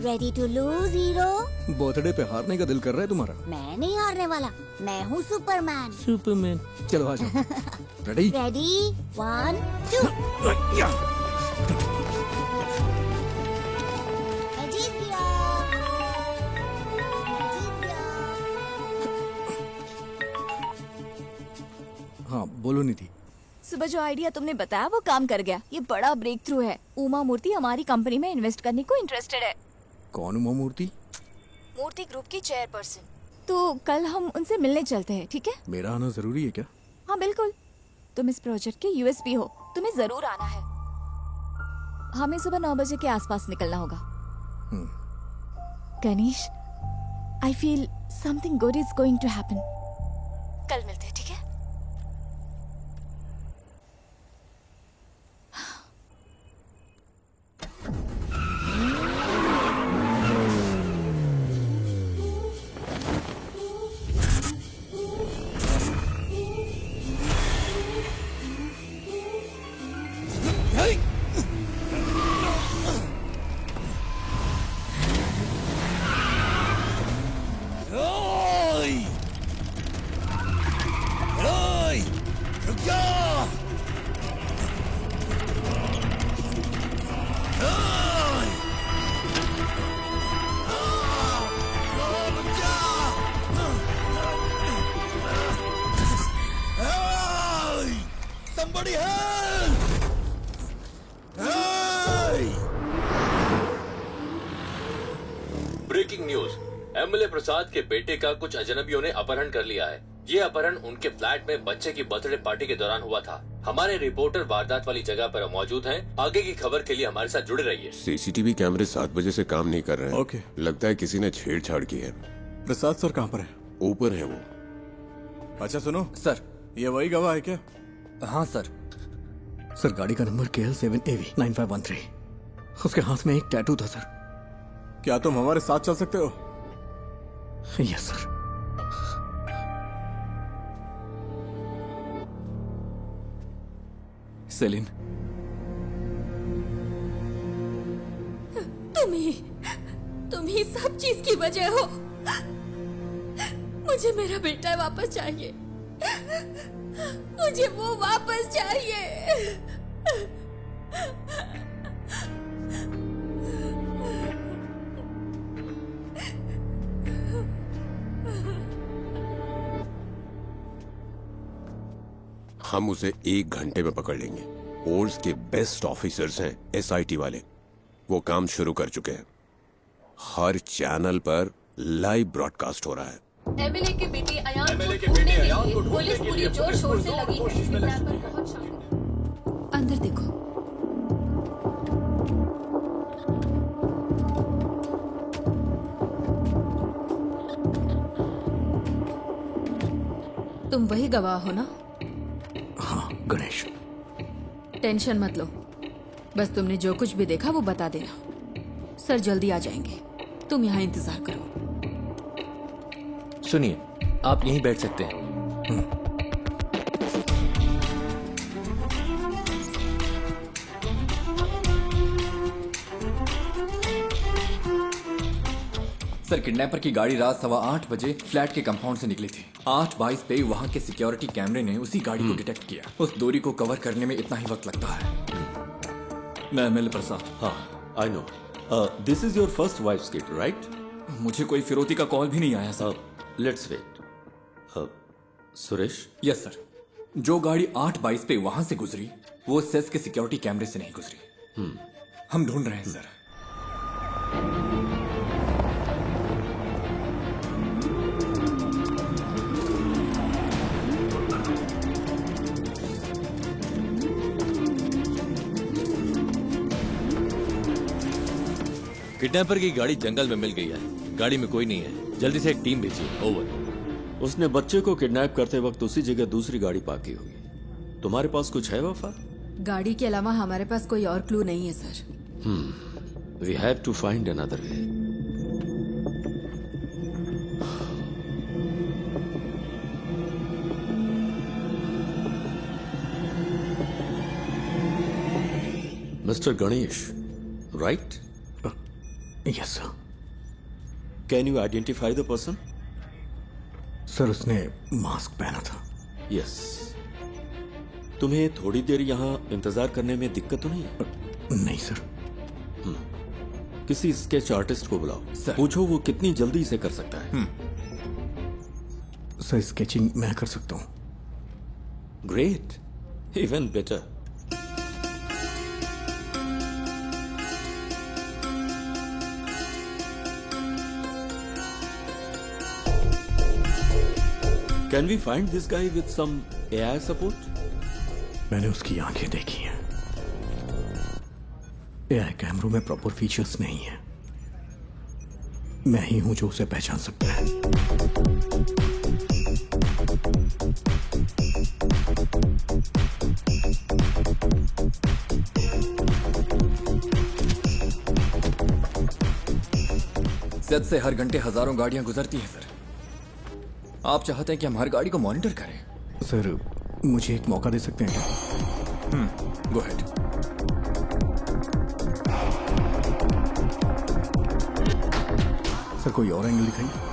Ready to lose hero? Birthday पे हारने का दिल कर रहा है तुम्हारा? मैं नहीं हारने वाला, मैं हूँ सुपरमैन। सुपरमैन, चलो आ जाओ। रेडी? रेडी, 1 2। मैं जीत गया। हाँ बोलो निधि। सुबह जो आइडिया तुमने बताया वो काम कर गया। ये बड़ा ब्रेक थ्रू है। उमा मूर्ति हमारी कंपनी में इन्वेस्ट करने को इंटरेस्टेड है। कौन उमा मूर्ति? मूर्ति ग्रुप की चेयरपर्सन। तो कल हम उनसे मिलने चलते हैं, ठीक है? मेरा आना जरूरी है क्या? हाँ बिल्कुल, तुम इस प्रोजेक्ट के यूएसपी हो, तुम्हें जरूर आना है। हमें सुबह 9 बजे के आसपास निकलना होगा। Ganesh, I feel something good is going to happen. कल मिलते हैं, ठीक है? ब्रेकिंग न्यूज, एमएलए प्रसाद के बेटे का कुछ अजनबियों ने अपहरण कर लिया है। ये अपहरण उनके फ्लैट में बच्चे की बर्थडे पार्टी के दौरान हुआ था। हमारे रिपोर्टर वारदात वाली जगह पर मौजूद हैं। आगे की खबर के लिए हमारे साथ जुड़े रहिए। सीसीटीवी कैमरे 7 बजे से काम नहीं कर रहे हैं। ओके। लगता है किसी ने छेड़छाड़ की है। प्रसाद सर कहाँ पर है? ऊपर है वो। अच्छा सुनो सर। ये वही गवाह है क्या? हाँ सर। सर गाड़ी का नंबर KL7AV9513। उसके हाथ में एक टैटू था सर। क्या तुम हमारे साथ चल सकते हो? Yes sir. सेलिन, तुम ही सब चीज की वजह हो। मुझे मेरा बेटा वापस चाहिए। मुझे वो वापस चाहिए। हम उसे 1 घंटे में पकड़ लेंगे। फोर्स के बेस्ट ऑफिसर्स हैं SIT वाले। वो काम शुरू कर चुके हैं। हर चैनल पर लाइव ब्रॉडकास्ट हो रहा है। एमएलए के बेटे अयान को ढूंढने के लिए पुलिस पूरी जोर शोर से लगी है। अंदर देखो। तुम वही गवाह हो ना? हाँ गणेश। टेंशन मत लो, बस तुमने जो कुछ भी देखा वो बता देना। सर जल्दी आ जाएंगे, तुम यहाँ इंतजार करो। सुनिए, आप यहीं बैठ सकते हैं। सर किडनैपर की गाड़ी रात 8:15 बजे फ्लैट के कंपाउंड से निकली थी। 8:22 पे वहाँ के सिक्योरिटी कैमरे ने उसी गाड़ी को डिटेक्ट किया। उस दूरी को कवर करने में इतना ही वक्त लगता है। मैं एमएल प्रसाद। हाँ, I know. This is your first wife's kid, right? मुझे कोई फिरौती का कॉल भी नहीं आया sir. Let's wait. Suresh? Yes sir. जो गाड़ी 8:22 पे वहां से गुजरी वो सेस के सिक्योरिटी कैमरे से नहीं गुजरी। हम ढूंढ रहे हैं सर। किडनैपर की गाड़ी जंगल में मिल गई है। गाड़ी में कोई नहीं है। जल्दी से एक टीम भेजिए। ओवर। उसने बच्चे को किडनैप करते वक्त उसी जगह दूसरी गाड़ी पार्क की होगी। तुम्हारे पास कुछ है वफा? गाड़ी के अलावा हमारे पास कोई और क्लू नहीं है sir. We have to find another way. Mister Ganesh, right? Yes sir. Can you identify the person? Sir उसने मास्क पहना था। यस। तुम्हें थोड़ी देर यहाँ इंतजार करने में दिक्कत तो नहीं है? नहीं सर। किसी स्केच आर्टिस्ट को बुलाओ। पूछो वो कितनी जल्दी इसे कर सकता है। सर स्केचिंग मैं कर सकता हूँ। Great, even better. Can we find this guy with some AI support? मैंने उसकी आंखें देखी हैं। AI कैमरों में प्रॉपर फीचर्स नहीं है। मैं ही हूं जो उसे पहचान सकता है। सेट से हर घंटे हजारों गाड़ियां गुजरती हैं सर। आप चाहते हैं कि हम हर गाड़ी को मॉनिटर करें? सर मुझे एक मौका दे सकते हैं क्या? Go ahead. सर कोई और एंगल दिखाइए।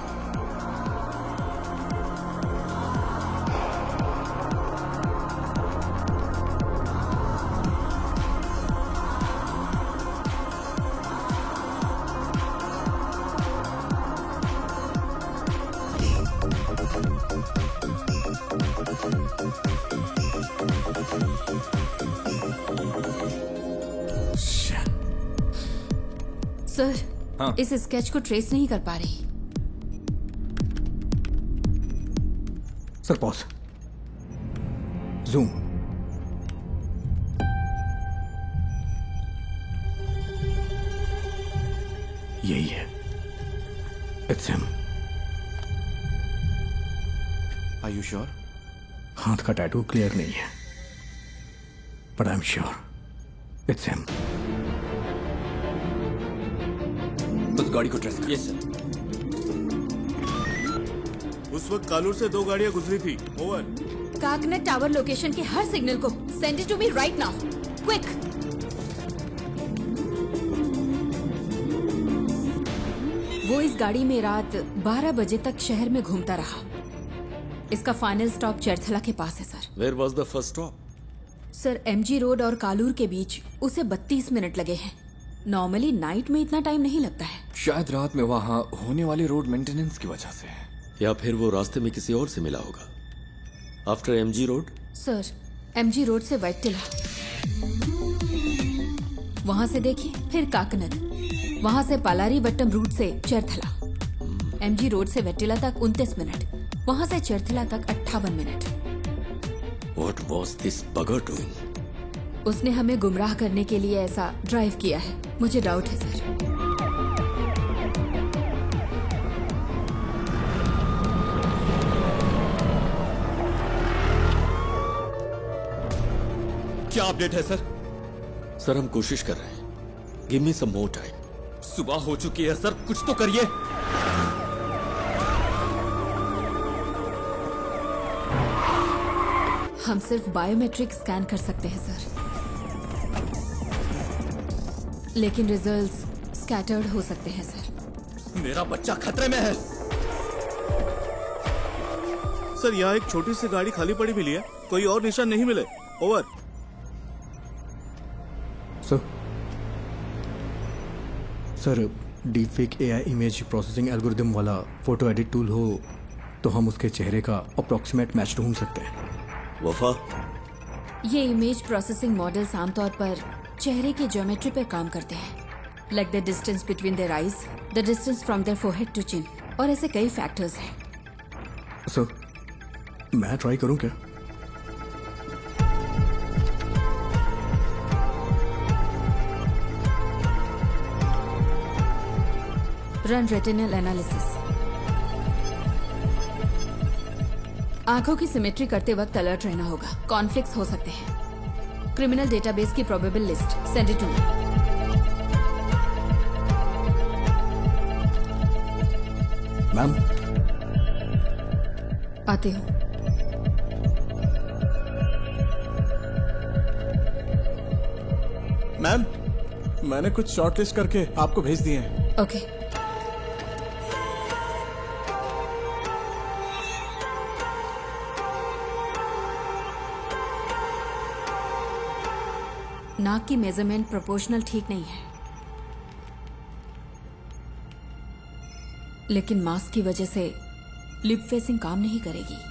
सर इस स्केच को ट्रेस नहीं कर पा रही। Sir pause. जूम। यही है। It's him. Are you sure? हाथ का टैटू क्लियर नहीं है, but I am sure it's him. उस गाड़ी को ट्रेस करो। Yes sir. उस वक्त कालूर से 2 गाड़ियां गुजरी थी। ओवर। काकनेट टावर लोकेशन के हर सिग्नल को send it to me right now, quick. वो इस गाड़ी में रात 12 बजे तक शहर में घूमता रहा। इसका फाइनल स्टॉप चरथला के पास है sir. Where was the first stop? Sir MG road और कालूर के बीच उसे 32 मिनट लगे हैं। नॉर्मली नाइट में इतना टाइम नहीं लगता है। शायद रात में वहाँ होने वाले रोड मेंटेनेंस की वजह से है। या फिर वो रास्ते में किसी और से मिला होगा। After MG road? Sir MG road से वैटिला, वहां से देखिए, फिर काकनद, वहां से पालारी वट्टम रूट से चरथला। एमजी रोड से वैटिला तक 29 मिनट, वहां से चरथला तक 58 minute. What was this bugger doing? उसने हमें गुमराह करने के लिए ऐसा ड्राइव किया है। मुझे डाउट है सर। क्या अपडेट है सर? सर हम कोशिश कर रहे हैं। गिव मी सम मोर टाइम। सुबह हो चुकी है सर, कुछ तो करिए। हम सिर्फ बायोमेट्रिक स्कैन कर सकते हैं सर, लेकिन रिजल्ट्स स्कैटर्ड हो सकते हैं सर। मेरा बच्चा खतरे में है। सर यहाँ एक छोटी सी गाड़ी खाली पड़ी मिली है, कोई और निशान नहीं मिले। Over. Sir deepfake AI image processing algorithm वाला फोटो एडिट टूल हो तो हम उसके चेहरे का अप्रोक्सीमेट मैच ढूंढ सकते हैं। वफा, ये इमेज प्रोसेसिंग मॉडल्स आमतौर पर चेहरे की ज्योमेट्री पे काम करते हैं, like the distance between their eyes, the distance from their forehead to chin, और ऐसे कई फैक्टर्स हैं। सर मैं ट्राई करूं क्या? Run retinal analysis. आंखों की सिमेट्री करते वक्त अलर्ट रहना होगा, कॉन्फ्लिक्ट्स हो सकते हैं। क्रिमिनल डेटाबेस की probable list send it to me. Ma'am आते हो। मैम मैंने कुछ शॉर्टलिस्ट करके आपको भेज दिए हैं। ओके। नाक की मेजरमेंट प्रोपोर्शनल ठीक नहीं है, लेकिन मास्क की वजह से लिप फेसिंग काम नहीं करेगी।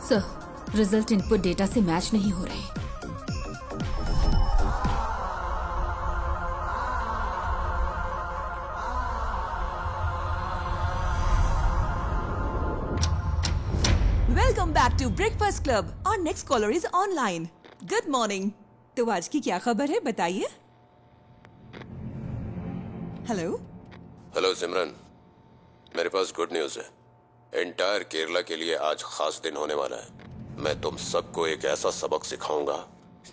सर, रिजल्ट इनपुट डेटा से मैच नहीं हो रहे। Welcome back to breakfast club. और next caller is online. Good morning. तो आज की क्या खबर है, बताइए। हेलो। हेलो सिमरन, मेरे पास गुड न्यूज है। एंटायर केरला के लिए आज खास दिन होने वाला है। मैं तुम सबको एक ऐसा सबक सिखाऊंगा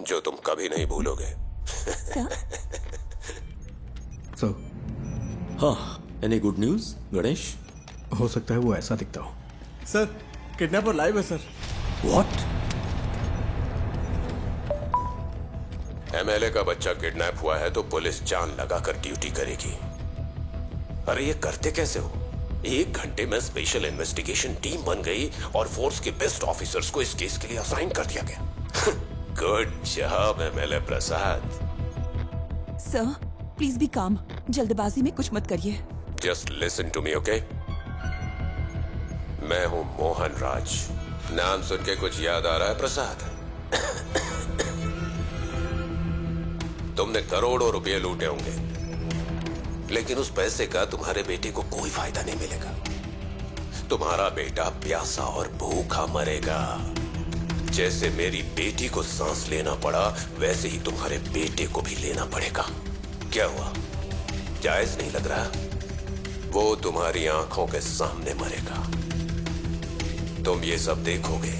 जो तुम कभी नहीं भूलोगे। सो हाँ, एनी गुड न्यूज गणेश? हो सकता है वो ऐसा दिखता हो। सर किडनैपर लाइव है सर। व्हाट? एमएलए का बच्चा किडनैप हुआ है तो पुलिस जान लगाकर ड्यूटी करेगी। अरे ये करते कैसे हो? 1 घंटे में स्पेशल इन्वेस्टिगेशन टीम बन गई और फोर्स के बेस्ट ऑफिसर्स को इस केस के लिए असाइन कर दिया गया। Good job MLA Prasad. Sir please be calm. जल्दबाजी में कुछ मत करिए। Just listen to me, okay? मैं हूं मोहन राज। नाम सुन के कुछ याद आ रहा है प्रसाद? तुमने करोड़ों रुपए लूटे होंगे, लेकिन उस पैसे का तुम्हारे बेटे को कोई फायदा नहीं मिलेगा। तुम्हारा बेटा प्यासा और भूखा मरेगा। जैसे मेरी बेटी को सांस लेना पड़ा, वैसे ही तुम्हारे बेटे को भी लेना पड़ेगा। क्या हुआ, जायज नहीं लग रहा? वो तुम्हारी आंखों के सामने मरेगा, तुम ये सब देखोगे।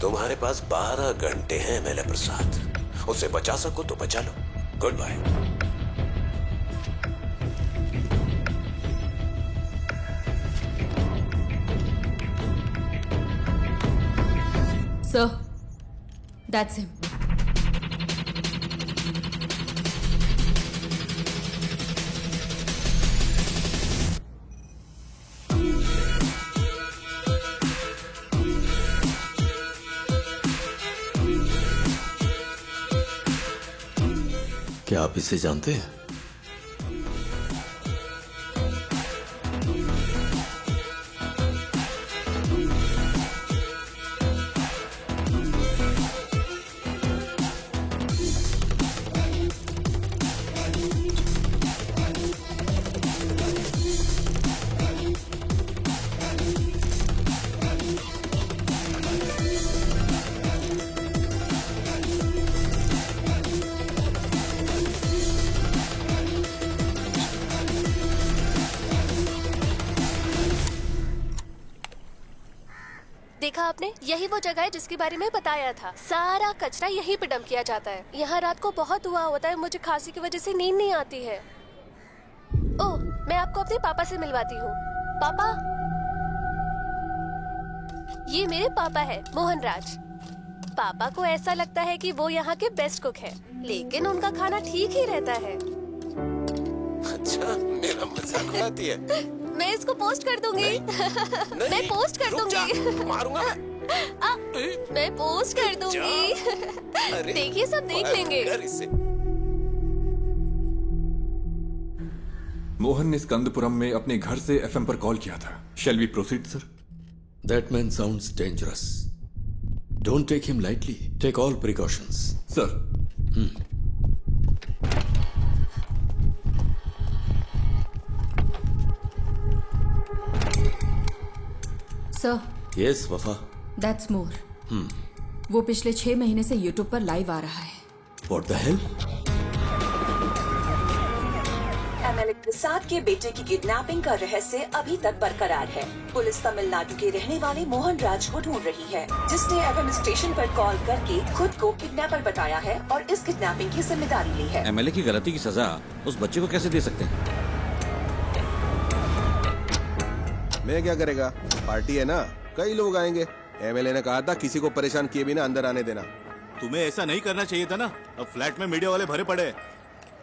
तुम्हारे पास 12 घंटे हैं एमएलए प्रसाद। उसे बचा सको तो बचा लो। Goodbye. Sir, that's him. क्या आप इसे जानते हैं? आपने? यही वो जगह है जिसके बारे में बताया था। सारा कचरा यहीं पे डंप किया जाता है। यहाँ रात को बहुत धुआं होता है, मुझे खांसी की वजह से नींद नहीं आती है। ओह, मैं आपको अपने पापा से मिलवाती हूँ। पापा, ये मेरे पापा है, मोहन राज। पापा को ऐसा लगता है कि वो यहाँ के बेस्ट कुक है, लेकिन उनका खाना ठीक ही रहता है। अच्छा, मेरा मजाक उड़ाती है। मैं इसको पोस्ट कर दूंगी। मैं पोस्ट कर दूंगी। मारूंगा मैं पोस्ट कर दूंगी। देखिए, सब देख लेंगे। मोहन ने स्कंदपुरम में अपने घर से एफएम पर कॉल किया था। Shall we proceed sir? That man sounds dangerous. Don't take him lightly. Take all precautions. Sir. Sir. Yes, Wafa. That's more. वो पिछले 6 महीने से YouTube पर लाइव आ रहा है। What the hell? एमएलए प्रसाद के बेटे की किडनैपिंग का रहस्य अभी तक बरकरार है। पुलिस तमिलनाडु के रहने वाले मोहन राज को ढूंढ रही है, जिसने एफएम स्टेशन पर कॉल करके खुद को किडनैपर बताया है और इस किडनैपिंग की जिम्मेदारी ली है। एमएलए की गलती की सजा उस बच्चे को कैसे दे सकते हैं? मैं क्या करेगा, पार्टी है ना, कई लोग आएंगे। एमएलए ने कहा था किसी को परेशान किए बिना अंदर आने देना। तुम्हें ऐसा नहीं करना चाहिए था ना। अब फ्लैट में मीडिया वाले भरे पड़े।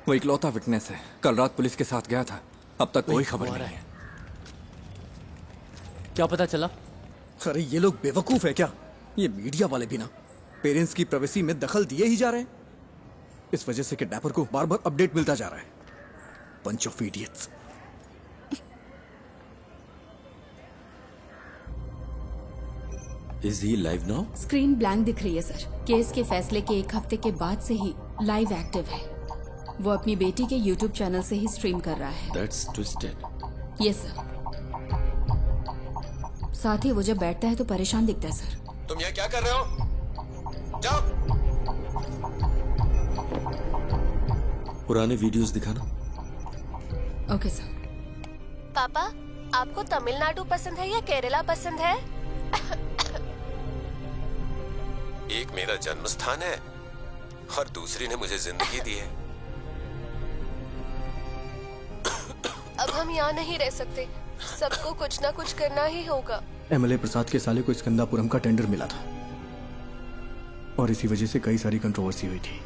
वो इकलौता विटनेस है, कल रात पुलिस के साथ गया था, अब तक कोई खबर नहीं है। क्या पता चला? अरे ये लोग बेवकूफ है क्या? ये मीडिया वाले भी ना पेरेंट्स की प्राइवेसी में दखल दिए ही जा रहे हैं। इस वजह से किडनैपर को बार बार अपडेट मिलता जा रहा है। Bunch of idiots. Is he live now? Screen blank दिख रही है सर। केस के फैसले के 1 हफ्ते के बाद से ही लाइव एक्टिव है। वो अपनी बेटी के YouTube चैनल से ही स्ट्रीम कर रहा है। That's twisted. Yes sir. साथ ही वो जब बैठता है तो परेशान दिखता है सर। तुम यहाँ क्या कर रहे हो? जाओ। पुराने वीडियोस दिखाना। Okay sir. पापा, आपको तमिलनाडु पसंद है या केरला पसंद है? एक मेरा जन्म स्थान है और दूसरी ने मुझे जिंदगी दी है। अब हम यहाँ नहीं रह सकते, सबको कुछ ना कुछ करना ही होगा। एमएलए प्रसाद के साले को स्कंदापुरम का टेंडर मिला था और इसी वजह से कई सारी कंट्रोवर्सी हुई थी।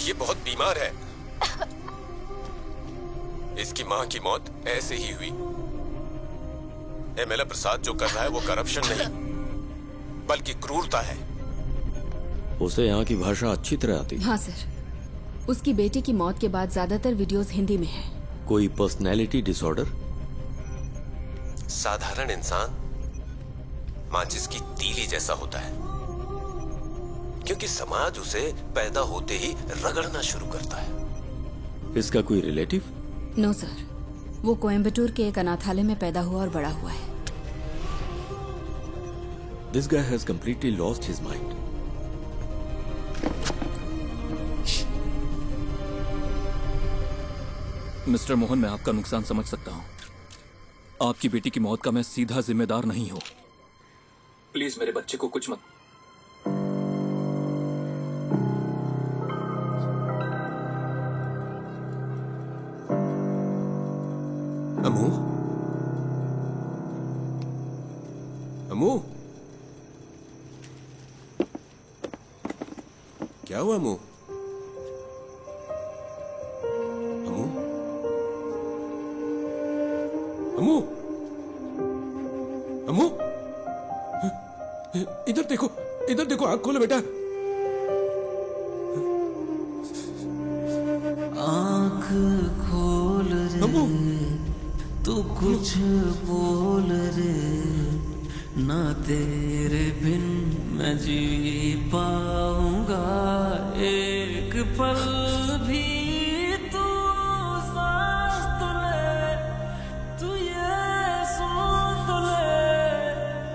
ये बहुत बीमार है। इसकी मां की मौत ऐसे ही हुई। एमएलए प्रसाद जो कर रहा है वो करप्शन नहीं बल्कि क्रूरता है। उसे यहाँ की भाषा अच्छी तरह आती है। हाँ सर। उसकी बेटी की मौत के बाद ज्यादातर वीडियोस हिंदी में हैं। कोई पर्सनैलिटी डिसऑर्डर? साधारण इंसान माचिस की तीली जैसा होता है, क्योंकि समाज उसे पैदा होते ही रगड़ना शुरू करता है। इसका कोई रिलेटिव? नो सर, वो कोयम्बटूर के एक अनाथालय में पैदा हुआ और बड़ा हुआ है। This guy has completely lost his mind. Mister Mohan, मैं आपका नुकसान समझ सकता हूं। आपकी बेटी की मौत का मैं सीधा जिम्मेदार नहीं हूं। प्लीज मेरे बच्चे को कुछ मत। अमू, अमू, क्या हुआ अमू? अमू, अमू, अमू, इधर देखो, इधर देखो, आंख खोलो बेटा। आंख खोल रे, तू कुछ बोल रे, ना तेरे बिन मैं जी पाऊंगा एक पल भी। तू सांस तो ले, तू ये सुन तो ले,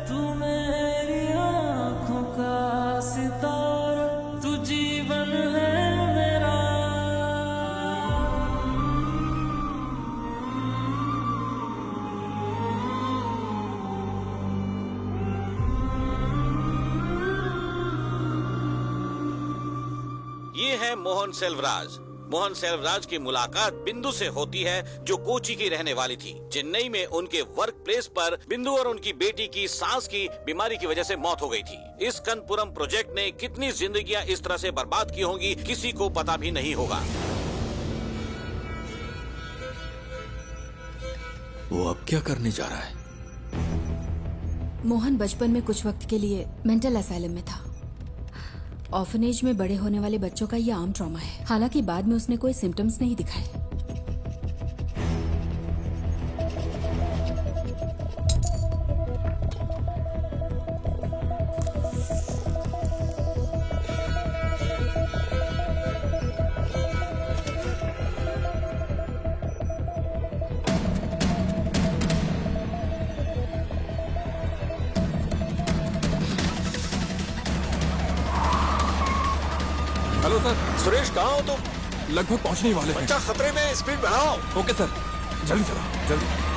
तू मेरी आंखों का सितारा, तू जीवन है मेरा। ये है मोहन सेल्वराज। मोहन सेल्वराज की मुलाकात बिंदु से होती है, जो कोची की रहने वाली थी। चेन्नई में उनके वर्क प्लेस पर बिंदु और उनकी बेटी की सांस की बीमारी की वजह से मौत हो गई थी। इस कनपुरम प्रोजेक्ट ने कितनी जिंदगियां इस तरह से बर्बाद की होंगी, किसी को पता भी नहीं होगा। वो अब क्या करने जा रहा है? मोहन बचपन में कुछ वक्त के लिए मेंटल असाइलम में था। ऑर्फनेज में बड़े होने वाले बच्चों का ये आम ट्रॉमा है। हालांकि बाद में उसने कोई सिम्टम्स नहीं दिखाए। Hello sir. सुरेश कहाँ हो तुम? लगभग पहुंचने ही वाले हैं। बच्चा खतरे में, स्पीड बढ़ाओ। ओके सर, जल्दी चलो, जल्दी।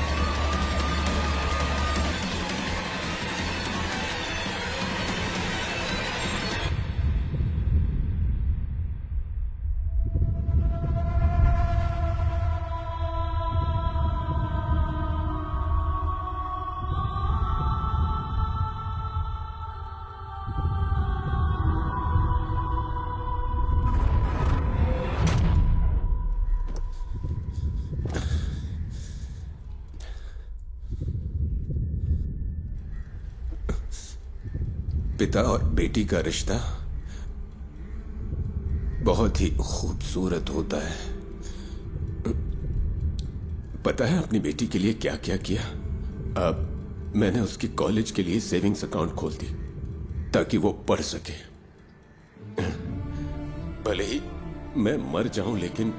पिता और बेटी का रिश्ता बहुत ही खूबसूरत होता है। पता है अपनी बेटी के लिए क्या क्या किया? अब मैंने उसकी कॉलेज के लिए सेविंग्स अकाउंट खोल दी ताकि वो पढ़ सके। भले ही मैं मर जाऊं, लेकिन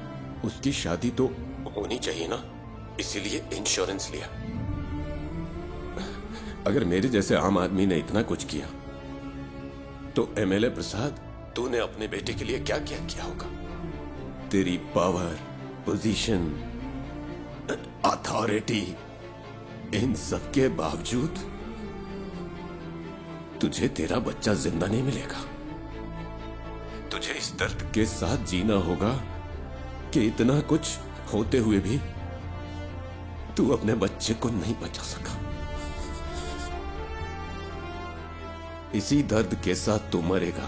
उसकी शादी तो होनी चाहिए ना, इसीलिए इंश्योरेंस लिया। अगर मेरे जैसे आम आदमी ने इतना कुछ किया तो एमएलए प्रसाद, तूने अपने बेटे के लिए क्या क्या किया होगा? तेरी पावर, पोजीशन, अथॉरिटी, इन सब के बावजूद तुझे तेरा बच्चा जिंदा नहीं मिलेगा। तुझे इस दर्द के साथ जीना होगा कि इतना कुछ होते हुए भी तू अपने बच्चे को नहीं बचा सका। इसी दर्द के साथ तू मरेगा।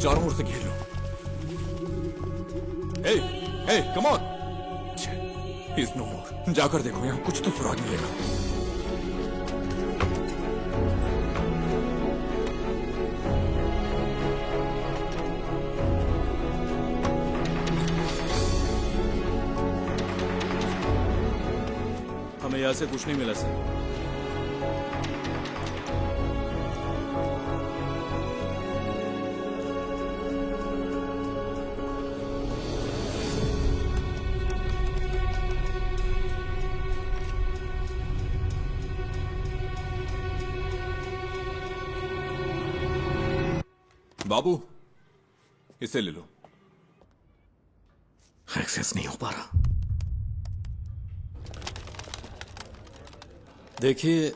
चारों ओर से घेर लो। हे, कम ऑन। इज नो मोर। जाकर देखो, यहाँ कुछ तो सुराग मिलेगा। हमें यहाँ से कुछ नहीं मिला सर। बाबू, इसे ले लो। एक्सेस नहीं हो पा रहा। देखिए,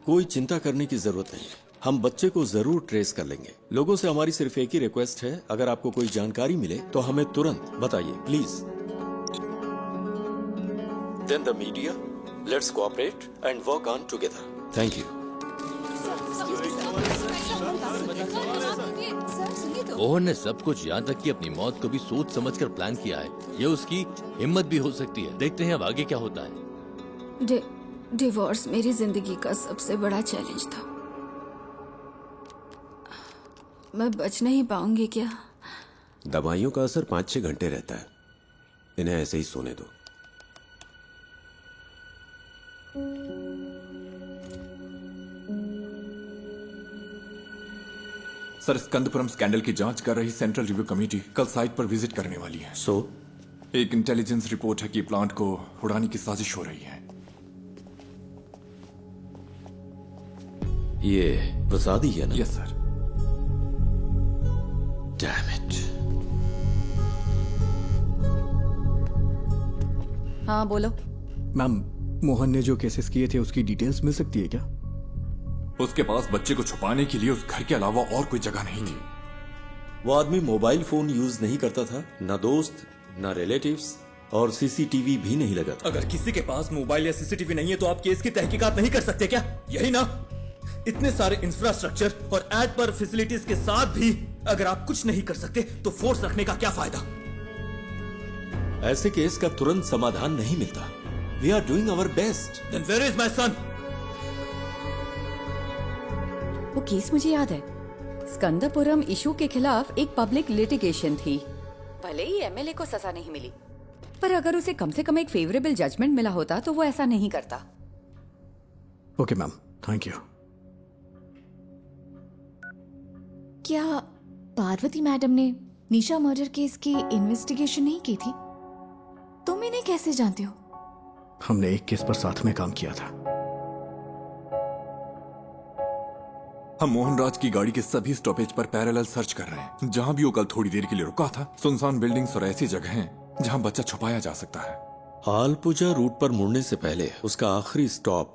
कोई चिंता करने की जरूरत नहीं। हम बच्चे को जरूर ट्रेस कर लेंगे। लोगों से हमारी सिर्फ एक ही रिक्वेस्ट है, अगर आपको कोई जानकारी मिले तो हमें तुरंत बताइए, please. Then the media, let's cooperate and work on together. Thank you. Mohan ने सब कुछ, यहाँ तक कि अपनी मौत को भी सोच समझकर प्लान किया है। ये उसकी हिम्मत भी हो सकती है। देखते हैं अब आगे क्या होता है। डिवोर्स मेरी जिंदगी का सबसे बड़ा चैलेंज था। मैं बच नहीं पाऊंगी क्या? दवाइयों का असर 5-6 घंटे रहता है। इन्हें ऐसे ही सोने दो। सर, स्कंदपुरम स्कैंडल की जांच कर रही सेंट्रल रिव्यू कमेटी कल साइट पर विजिट करने वाली है। एक इंटेलिजेंस रिपोर्ट है कि प्लांट को उड़ाने की साजिश हो रही है। ये प्रसाद ही है ना? Yes sir. Damn it. हाँ बोलो। मैम, मोहन ने जो केसेस किए थे उसकी डिटेल्स मिल सकती है क्या? उसके पास बच्चे को छुपाने के लिए उस घर के अलावा और कोई जगह नहीं थी। वो आदमी मोबाइल फोन यूज नहीं करता था, ना दोस्त ना रिलेटिव्स, और सीसीटीवी भी नहीं लगा था। अगर किसी के पास मोबाइल या सीसीटीवी नहीं है तो आप केस की तहकीकात नहीं कर सकते क्या? यही ना? इतने सारे इंफ्रास्ट्रक्चर और एड पर फैसिलिटीज के साथ भी अगर आप कुछ नहीं कर सकते तो फोर्स रखने का क्या फायदा? ऐसे केस का तुरंत समाधान नहीं मिलता। We are doing our best. Then where is my son? वो केस मुझे याद है। स्कंदपुरम इशू के खिलाफ एक पब्लिक लिटिगेशन थी। भले ही एमएलए को सजा नहीं मिली, पर अगर उसे कम से कम एक फेवरेबल जजमेंट मिला होता तो वो ऐसा नहीं करता। Okay ma'am, thank you. क्या पार्वती मैडम ने निशा मर्डर केस की इन्वेस्टिगेशन नहीं की थी? तुम इन्हें कैसे जानते हो? हमने एक केस पर साथ में काम किया था। हम मोहनराज की गाड़ी के सभी स्टॉपेज पर पैरेलल सर्च कर रहे हैं। जहां भी वो कल थोड़ी देर के लिए रुका था, सुनसान बिल्डिंग्स और ऐसी जगह हैं जहां बच्चा छुपाया जा सकता है। आलपुजा रूट पर मुड़ने से पहले उसका आखिरी स्टॉप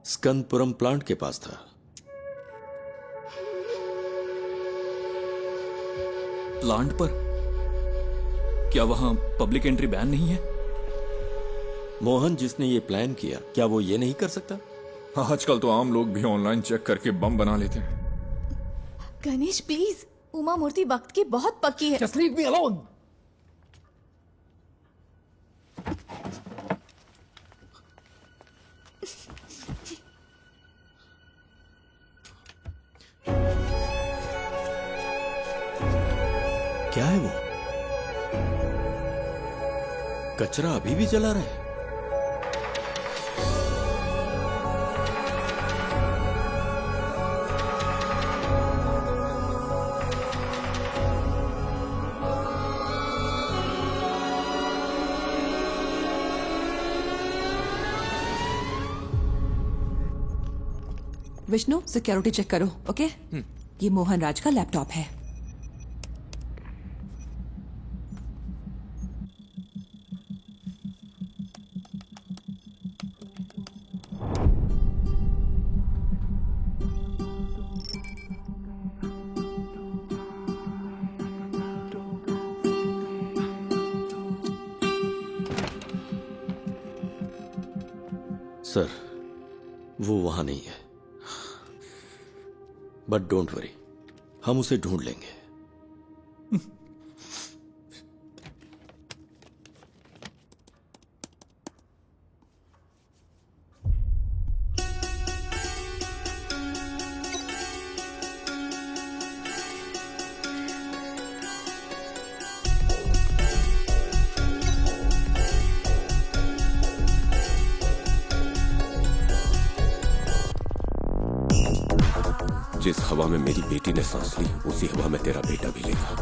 स्कंदपुरम प्लांट के पास था। प्लांट पर? क्या वहां पब्लिक एंट्री बैन नहीं है? मोहन जिसने ये प्लान किया, क्या वो ये नहीं कर सकता? आजकल तो आम लोग भी ऑनलाइन चेक करके बम बना लेते हैं। गणेश प्लीज, उमा मूर्ति वक्त की बहुत पक्की है। Just leave me alone. क्या है वो? कचरा अभी भी जला रहा है। विष्णु, सिक्योरिटी चेक करो, ओके? ये मोहन राज का लैपटॉप है। सर, वो वहां नहीं है, बट डोंट वरी, हम उसे ढूंढ लेंगे। जिस हवा में मेरी बेटी ने सांस ली, उसी हवा में तेरा बेटा भी लेगा।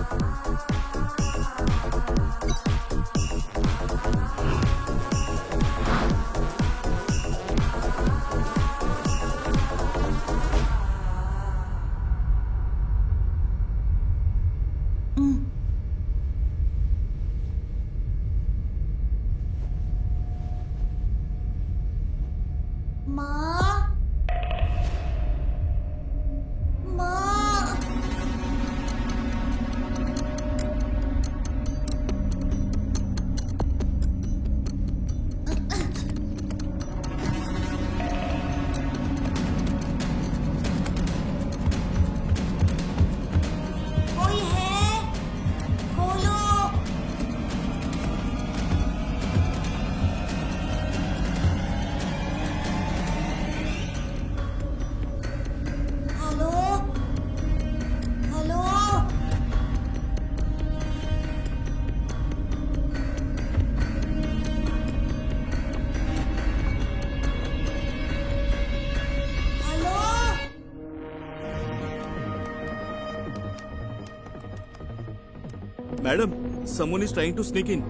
Madam, someone is trying to sneak in.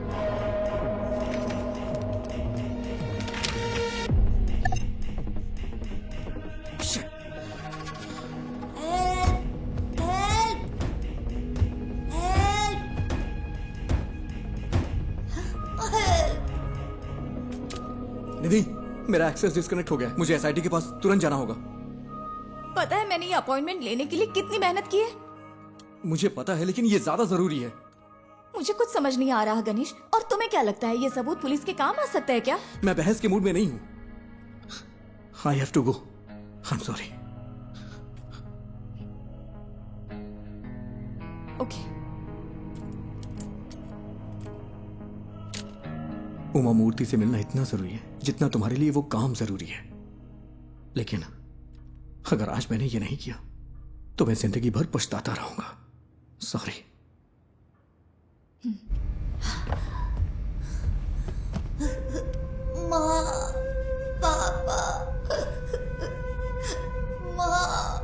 निधि, मेरा एक्सेस डिस्कनेक्ट हो गया है। मुझे एसआईटी के पास तुरंत जाना होगा। पता है मैंने ये अपॉइंटमेंट लेने के लिए कितनी मेहनत की है? मुझे पता है, लेकिन ये ज्यादा जरूरी है। मुझे कुछ समझ नहीं आ रहा गणेश। और तुम्हें क्या लगता है ये सबूत पुलिस के काम आ सकता है क्या? मैं बहस के मूड में नहीं हूं। I have to go. I am sorry. Okay. Uma Murthy से मिलना इतना जरूरी है जितना तुम्हारे लिए वो काम जरूरी है। लेकिन अगर आज मैंने ये नहीं किया तो मैं जिंदगी भर पछताता रहूंगा। सॉरी। माँ, पापा, माँ।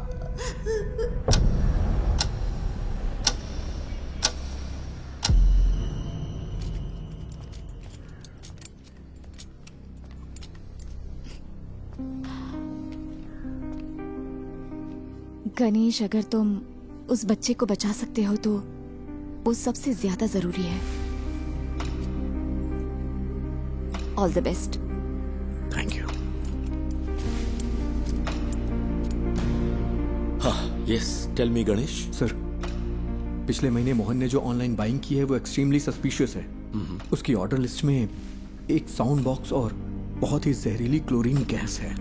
गणेश, अगर तुम उस बच्चे को बचा सकते हो तो वो सबसे ज्यादा जरूरी है। All the best. Thank you. हाँ, yes, tell me Ganesh. Sir, पिछले महीने मोहन ने जो ऑनलाइन बाइंग की है वो एक्सट्रीमली सस्पिशियस है। उसकी ऑर्डर लिस्ट में एक साउंड बॉक्स और बहुत ही जहरीली क्लोरीन गैस है।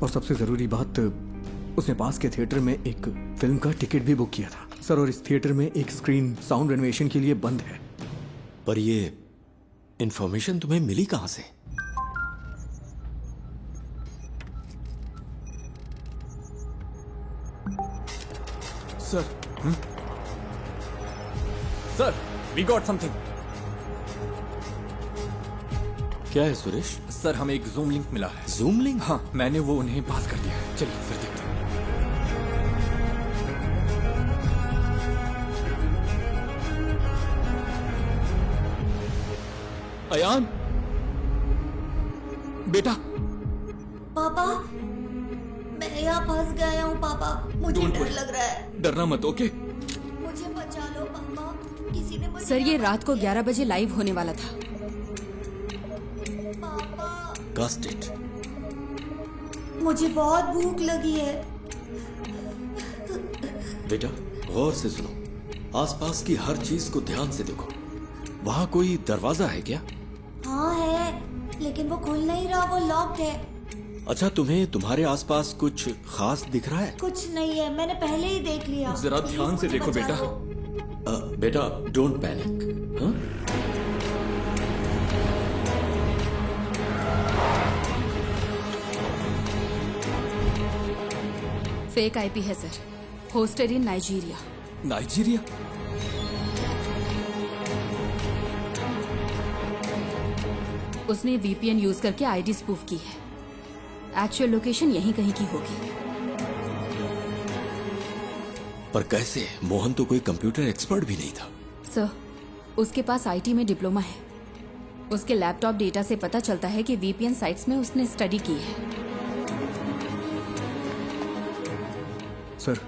और सबसे जरूरी बात, उसने पास के थिएटर में एक फिल्म का टिकट भी बुक किया था सर। और इस थिएटर में एक स्क्रीन साउंड रेनोवेशन के लिए बंद है। पर ये इंफॉर्मेशन तुम्हें मिली कहां से? Sir, sir, we got something. क्या है सुरेश? सर, हमें एक जूम लिंक मिला है। Zoom link? हाँ, मैंने वो उन्हें पास कर दिया है। चलिए फिर देखते हैं। अयान, बेटा। पापा, मैं यहाँ फंस गया हूँ पापा। मुझे डर लग रहा है। डरना मत, ओके? मुझे बचा लो पापा। किसी ने मुझे सर, ये रात को 11 बजे लाइव होने वाला था। Cast it. मुझे बहुत भूख लगी है। बेटा, गौर से सुनो। आसपास की हर चीज को ध्यान से देखो। वहां कोई दरवाजा है क्या? हाँ है, लेकिन वो खुल नहीं रहा, वो लॉक्ड है। अच्छा, तुम्हें तुम्हारे आसपास कुछ खास दिख रहा है? कुछ नहीं है, मैंने पहले ही देख लिया। जरा ध्यान से देखो बेटा। बेटा, डोंट पैनिक। हाँ? फेक आईपी है सर, होस्टेड इन नाइजीरिया। नाइजीरिया? उसने वीपीएन यूज करके आईडी स्पूफ की है। एक्चुअल लोकेशन यहीं कहीं की होगी। पर कैसे? मोहन तो कोई कंप्यूटर एक्सपर्ट भी नहीं था। सर, उसके पास आईटी में डिप्लोमा है। उसके लैपटॉप डेटा से पता चलता है कि वीपीएन साइट्स में उसने स्टडी की है। सर,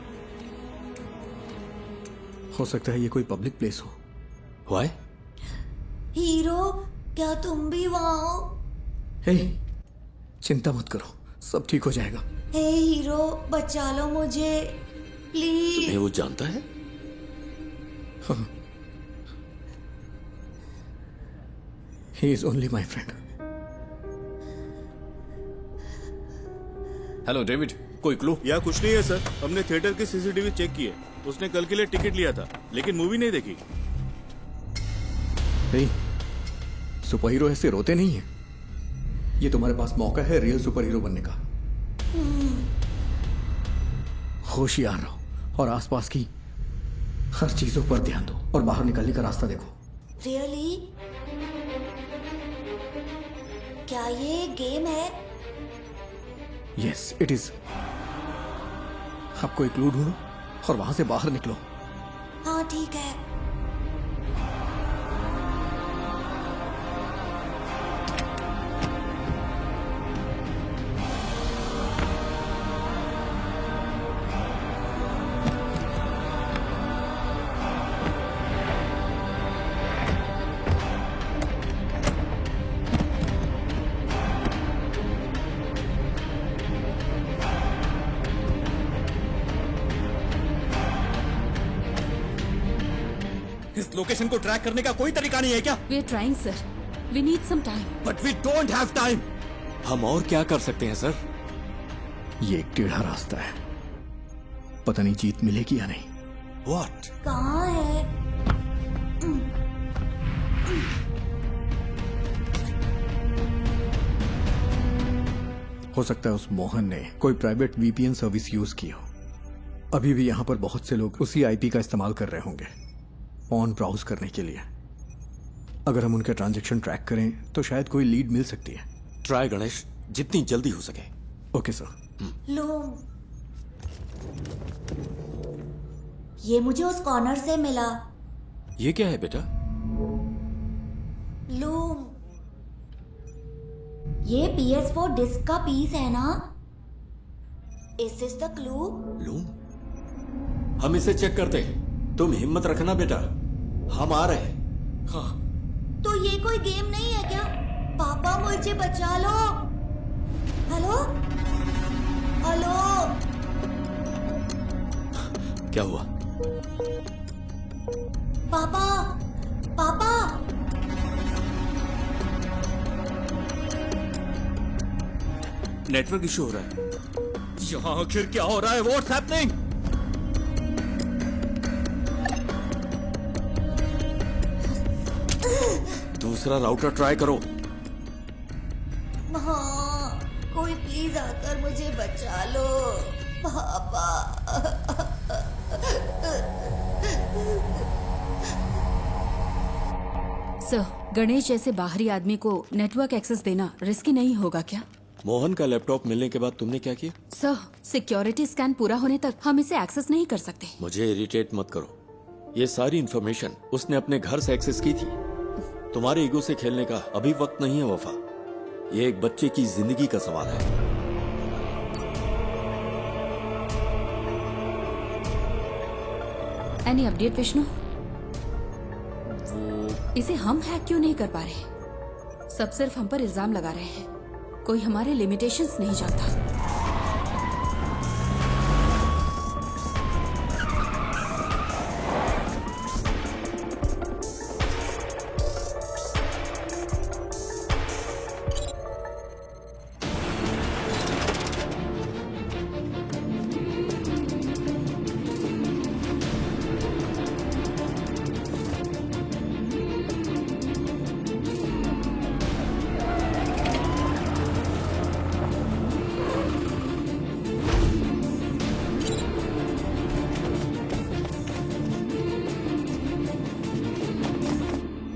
हो सकता है ये कोई पब्लिक प्लेस हो। Why? हीरो, क्या तुम भी वहाँ हो? हे, चिंता मत करो, सब ठीक हो जाएगा। हे हीरो, बचा लो मुझे प्लीज। तुम्हें वो जानता है? हाँ। He is only my friend. Hello David, कोई क्लू? या कुछ नहीं है सर। हमने थिएटर की सीसीटीवी चेक की है। उसने कल के लिए टिकट लिया था, लेकिन मूवी नहीं देखी। नहीं, सुपर हीरो ऐसे रोते नहीं है। ये तुम्हारे पास मौका है रियल सुपर हीरो बनने का। होशियार रहो और आसपास की हर चीजों पर ध्यान दो और बाहर निकलने का रास्ता देखो। रियली? क्या ये गेम है? Yes, it is. आपको एक क्लू ढूंढो और वहां से बाहर निकलो। हाँ ठीक है। उस लोकेशन को ट्रैक करने का कोई तरीका नहीं है क्या? We are trying sir, we need some time. But we don't have time. हम और क्या कर सकते हैं सर? ये एक टेढ़ा रास्ता है, पता नहीं जीत मिलेगी या नहीं। What? कहाँ है? हो सकता है उस मोहन ने कोई प्राइवेट वीपीएन सर्विस यूज की हो। अभी भी यहां पर बहुत से लोग उसी आईपी का इस्तेमाल कर रहे होंगे ऑन ब्राउज करने के लिए। अगर हम उनके ट्रांजैक्शन ट्रैक करें तो शायद कोई लीड मिल सकती है। ट्राई गणेश, जितनी जल्दी हो सके। Okay sir. लूम, ये मुझे उस कॉर्नर से मिला। ये क्या है बेटा? लूम, ये PS4 डिस्क का पीस है ना? Is this the clue? Loom, हम इसे चेक करते हैं। तुम हिम्मत रखना बेटा, हम आ रहे हैं। हाँ। तो ये कोई गेम नहीं है क्या? पापा मुझे बचा लो। हेलो हेलो, क्या हुआ? पापा पापा, नेटवर्क इशू हो रहा है। यहां आखिर क्या हो रहा है? What's happening? दूसरा राउटर ट्राई करो। हाँ, कोई प्लीज आकर मुझे बचा लो पापा। सर, गणेश जैसे बाहरी आदमी को नेटवर्क एक्सेस देना रिस्की नहीं होगा क्या? मोहन का लैपटॉप मिलने के बाद तुमने क्या किया? सर, सिक्योरिटी स्कैन पूरा होने तक हम इसे एक्सेस नहीं कर सकते। मुझे इरिटेट मत करो। ये सारी इन्फॉर्मेशन उसने अपने घर से एक्सेस की थी। तुम्हारे ईगो से खेलने का अभी वक्त नहीं है वफा। ये एक बच्चे की जिंदगी का सवाल है। Any update Vishnu? इसे हम हैक क्यों नहीं कर पा रहे? सब सिर्फ हम पर इल्जाम लगा रहे हैं। कोई हमारे लिमिटेशंस नहीं जानता।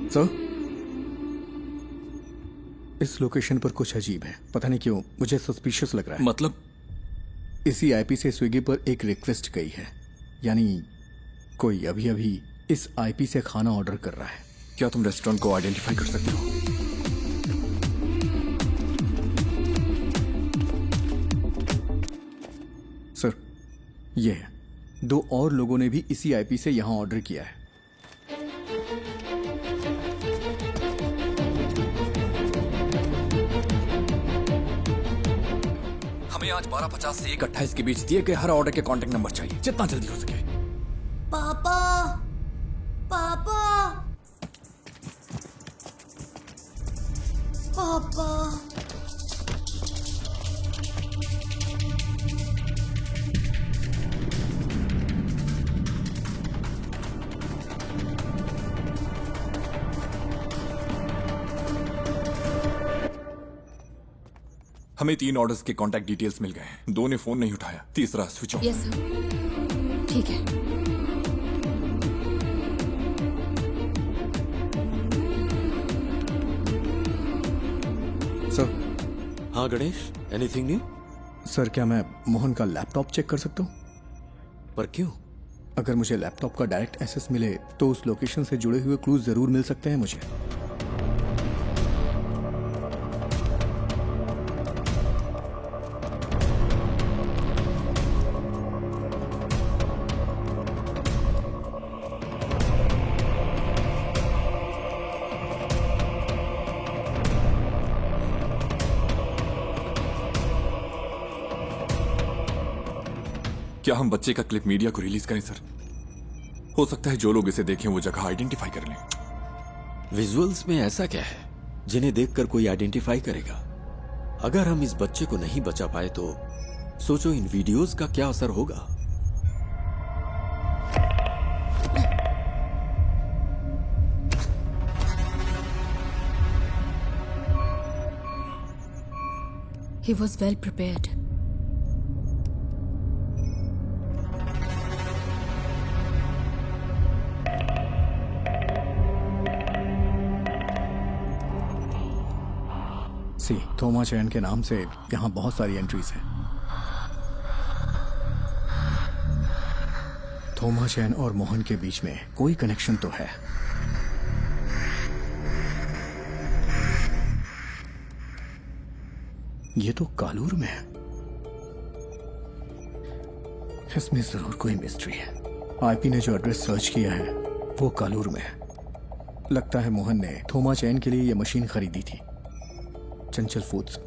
सर, इस लोकेशन पर कुछ अजीब है। पता नहीं क्यों मुझे सस्पिशियस लग रहा है। मतलब? इसी आईपी से स्विगी पर एक रिक्वेस्ट गई है, यानी कोई अभी अभी इस आईपी से खाना ऑर्डर कर रहा है। क्या तुम रेस्टोरेंट को आइडेंटिफाई कर सकते हो? सर, ये है। 2 और लोगों ने भी इसी आईपी से यहां ऑर्डर किया है। हमें आज 12:50 से 1:28 के बीच दिए गए हर ऑर्डर के कांटेक्ट नंबर चाहिए, जितना जल्दी हो सके। पापा पापा पापा, हमें 3 ऑर्डर्स के कांटेक्ट डिटेल्स मिल गए हैं। 2 ने फोन नहीं उठाया, तीसरा स्विच ऑफ। यस सर, ठीक है। सर। हाँ गणेश, एनीथिंग न्यू? सर, क्या मैं मोहन का लैपटॉप चेक कर सकता हूँ? पर क्यों? अगर मुझे लैपटॉप का डायरेक्ट एक्सेस मिले तो उस लोकेशन से जुड़े हुए क्लूज जरूर मिल सकते हैं मुझे। क्या हम बच्चे का क्लिप मीडिया को रिलीज करें सर? हो सकता है जो लोग इसे देखें वो जगह आइडेंटिफाई कर लें। विजुअल्स में ऐसा क्या है जिन्हें देखकर कोई आइडेंटिफाई करेगा? अगर हम इस बच्चे को नहीं बचा पाए तो सोचो इन वीडियोस का क्या असर होगा। He was well prepared. सी थोमा चैन के नाम से यहाँ बहुत सारी एंट्रीज हैं। थोमा चैन और मोहन के बीच में कोई कनेक्शन तो है। ये तो कालूर में है। इसमें जरूर कोई मिस्ट्री है। आईपी ने जो एड्रेस सर्च किया है वो कालूर में है। लगता है मोहन ने थोमा चैन के लिए ये मशीन खरीदी थी। चंचल फूड्स,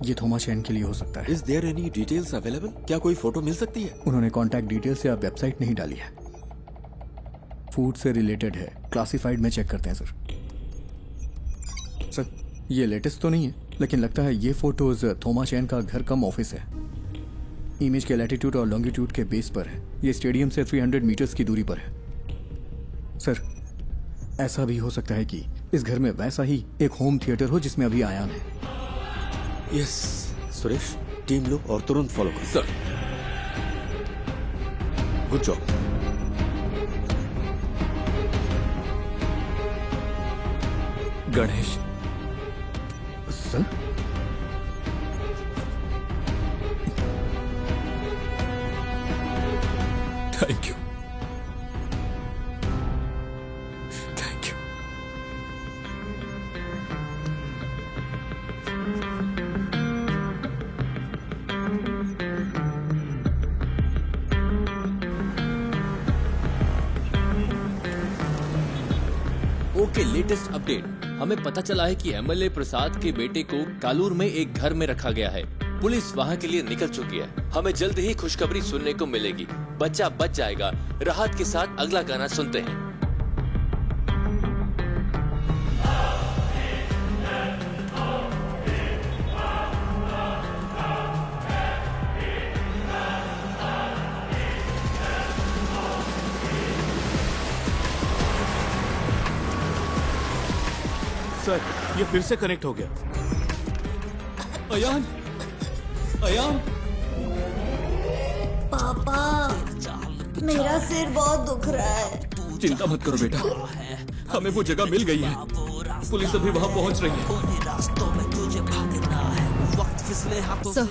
ये थोमा चैन के लिए हो सकता है। Is there any details available? क्या कोई फोटो मिल सकती है? उन्होंने कॉन्टैक्ट डिटेल्स से अब वेबसाइट नहीं डाली है। फूड से रिलेटेड है, क्लासिफाइड में चेक करते हैं सर। सर ये लेटेस्ट तो नहीं है, लेकिन लगता है ये फोटोज थोमा चैन का घर कम ऑफिस है। इमेज के लैटिट्यूड और लॉन्गिट्यूड के बेस पर है। ये स्टेडियम से 300 मीटर्स की दूरी पर है। सर ऐसा भी हो सकता है कि इस घर में वैसा ही एक होम थिएटर हो जिसमें अभी आयान है। यस सुरेश, टीम लो और तुरंत फॉलो करो। Sir good job. Ganesh sir thank you, thank you. Okay, latest update. हमें पता चला है कि एमएलए प्रसाद के बेटे को कालूर में एक घर में रखा गया है। पुलिस वहां के लिए निकल चुकी है। हमें जल्द ही खुशखबरी सुनने को मिलेगी। बच्चा बच जाएगा। राहत के साथ अगला गाना सुनते हैं। सर ये फिर से कनेक्ट हो गया। अयान, अयान, पापा मेरा सिर बहुत दुख रहा है। चिंता मत करो बेटा, हमें वो जगह मिल गई है। पुलिस अभी वहां पहुंच रही है। सर,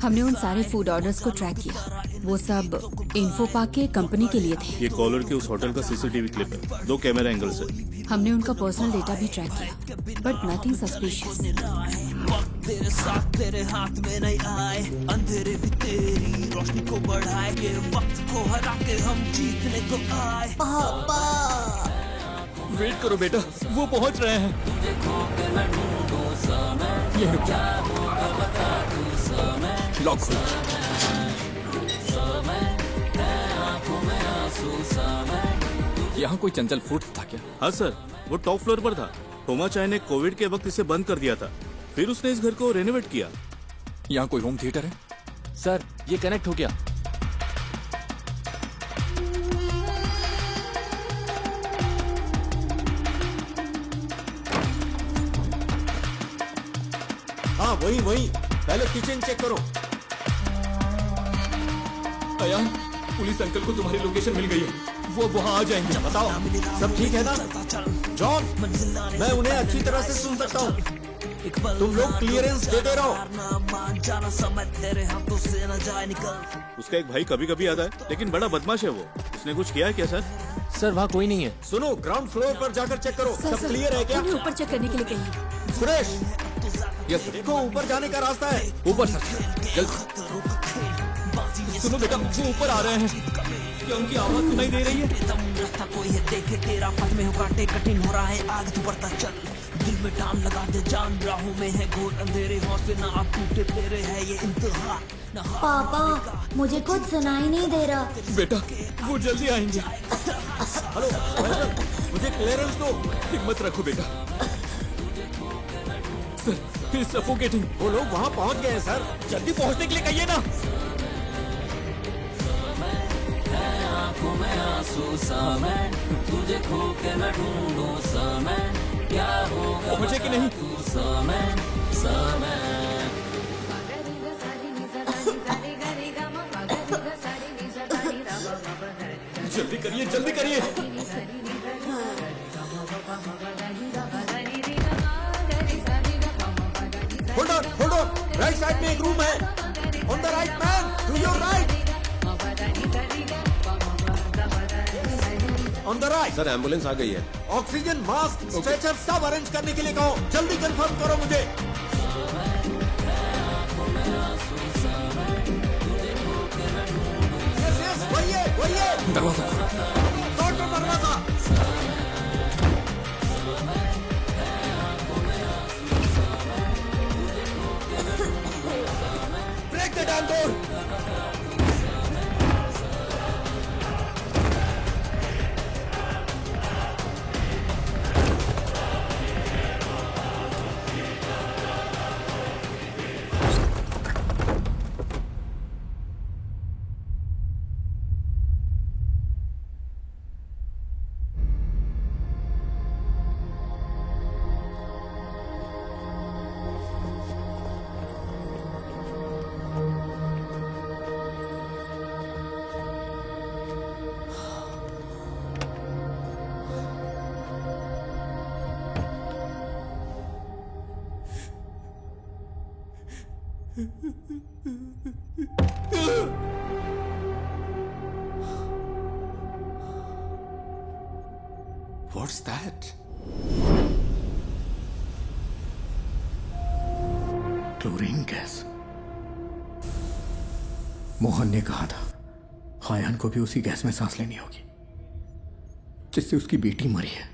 हमने उन सारे फूड ऑर्डर्स को ट्रैक किया। वो सब इन्फो पार्क के कंपनी के लिए थे। ये कॉलर के उस होटल का सीसीटीवी क्लिप है। 2 कैमरा एंगल्स है। हमने उनका पर्सनल डेटा भी ट्रैक किया, बट नथिंग सस्पिशियस। तेरे साथ तेरे हाथ में नहीं आए, अंधेरे भी तेरी रोशनी को बढ़ाए के वक्त को हरा के हम जीतने को आए। पापा वेट करो बेटा, वो पहुंच रहे हैं। ये रुको, लॉक खोलो। यहाँ कोई चंचल फूड्स था क्या? हाँ सर, वो टॉप फ्लोर पर था। थोमा चाय ने कोविड के वक्त इसे बंद कर दिया था। फिर उसने इस घर को रेनोवेट किया। यहाँ कोई होम थिएटर है? सर ये कनेक्ट हो गया। हाँ वही वही, पहले किचन चेक करो। अयान, पुलिस अंकल को तुम्हारी लोकेशन मिल गई है। वो वहाँ आ जाएंगे। बताओ सब ठीक है ना? जॉन, मैं उन्हें अच्छी तरह से सुन सकता हूँ। तुम लोग क्लियरेंस देते रहो। उसका एक भाई कभी कभी आता है, लेकिन बड़ा बदमाश है वो। उसने कुछ किया है क्या सर? सर वहाँ कोई नहीं है। सुनो, ग्राउंड फ्लोर पर जाकर चेक करो। सब क्लियर है क्या? ऊपर चेक करने के लिए कहिए। सुरेश, यस देखो ऊपर जाने का रास्ता है। ऊपर सर, जल्द। सुनो बेटा, वो ऊपर आ रहे हैं। क्या उनकी आवाज सुनाई दे रही है? रास्ता कोई है देखे तेरा पथ में हो कांटे, कठिन हो रहा है आगे तू बढ़ता चल। दिल में टांग लगा दे, जान राहों में है घोर अंधेरे, हौसले ना आप टूटे तेरे है ये इम्तिहान। पापा मुझे कुछ सुनाई नहीं दे रहा। बेटा वो जल्दी आएंगे। हेलो फैसल, मुझे क्लियरेंस दो। हिम्मत रखो बेटा। Sir, he is suffocating. वो लोग वहाँ पहुँच गए हैं सर। जल्दी पहुंचने के लिए कहिए ना। तुझे खो के मैं ढूंढूं समय, क्या होगा पहुंचे कि नहीं? तू समय समय। जल्दी करिए, जल्दी करिए। होल्ड ऑन, राइट साइड में एक रूम है। On the right man, to your right. On the right. Sir ambulance आ गई है। ऑक्सीजन मास्क स्ट्रेचर सब अरेंज करने के लिए कहो। जल्दी कंफर्म करो मुझे। यस वही है। दरवाजा खोलो दरवाजा। Break the damn door. What's that? Chlorine gas. Mohan ने कहा था हायान को भी उसी गैस में सांस लेनी होगी जिससे उसकी बेटी मरी है।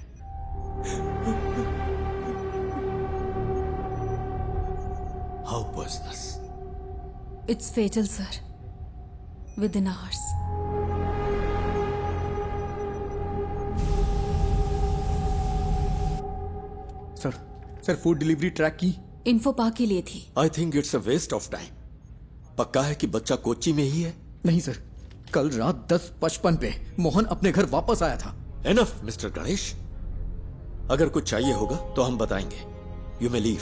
How poisonous? It's fatal, sir. Within hours. Sir food delivery track की इन्फो पा के लिए थी। I think it's a waste of time. पक्का है कि बच्चा कोच्चि में ही है? नहीं सर, कल रात 10:55 पे मोहन अपने घर वापस आया था। एनफ मिस्टर गणेश, अगर कुछ चाहिए होगा तो हम बताएंगे। You may leave.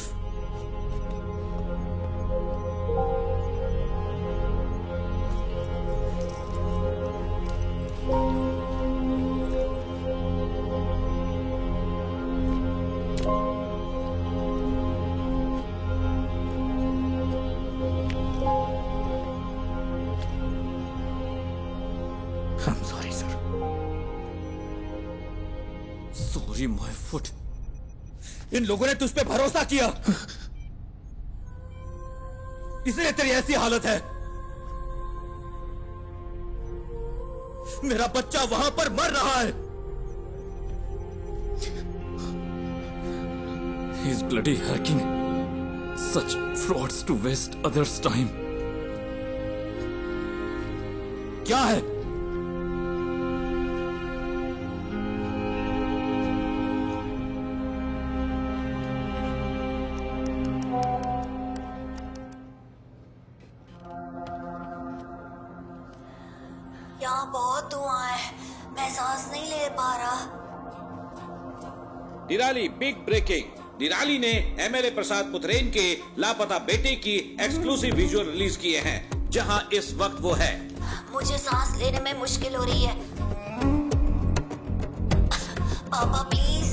I'm sorry, sir. Sorry, my foot. इन लोगों ने तुझ पे भरोसा किया, इसलिए तेरी ऐसी हालत है। मेरा बच्चा वहां पर मर रहा है। He's bloody hacking such frauds to waste others' time. क्या है? यहाँ बहुत धुआं है, मैं सांस नहीं ले पा रहा। निराली बिग ब्रेकिंग। निराली ने एमएलए प्रसाद पुथरेन के लापता बेटे की एक्सक्लूसिव विजुअल रिलीज किए हैं, जहां इस वक्त वो है। मुझे सांस लेने में मुश्किल हो रही है। पापा प्लीज।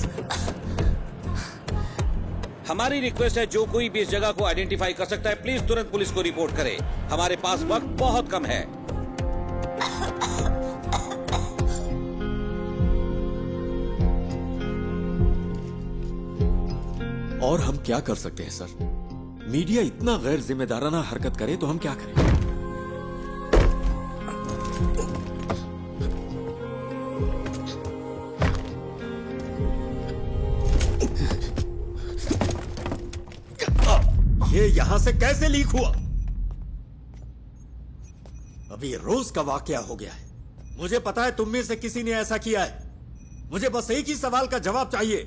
हमारी रिक्वेस्ट है, जो कोई भी इस जगह को आइडेंटिफाई कर सकता है, प्लीज तुरंत पुलिस को रिपोर्ट करे। हमारे पास वक्त बहुत कम है। और हम क्या कर सकते हैं सर? मीडिया इतना गैर जिम्मेदाराना हरकत करे तो हम क्या करें? ये यहां से कैसे लीक हुआ? अभी रोज का वाकया हो गया है। मुझे पता है तुम में से किसी ने ऐसा किया है। मुझे बस एक ही सवाल का जवाब चाहिए।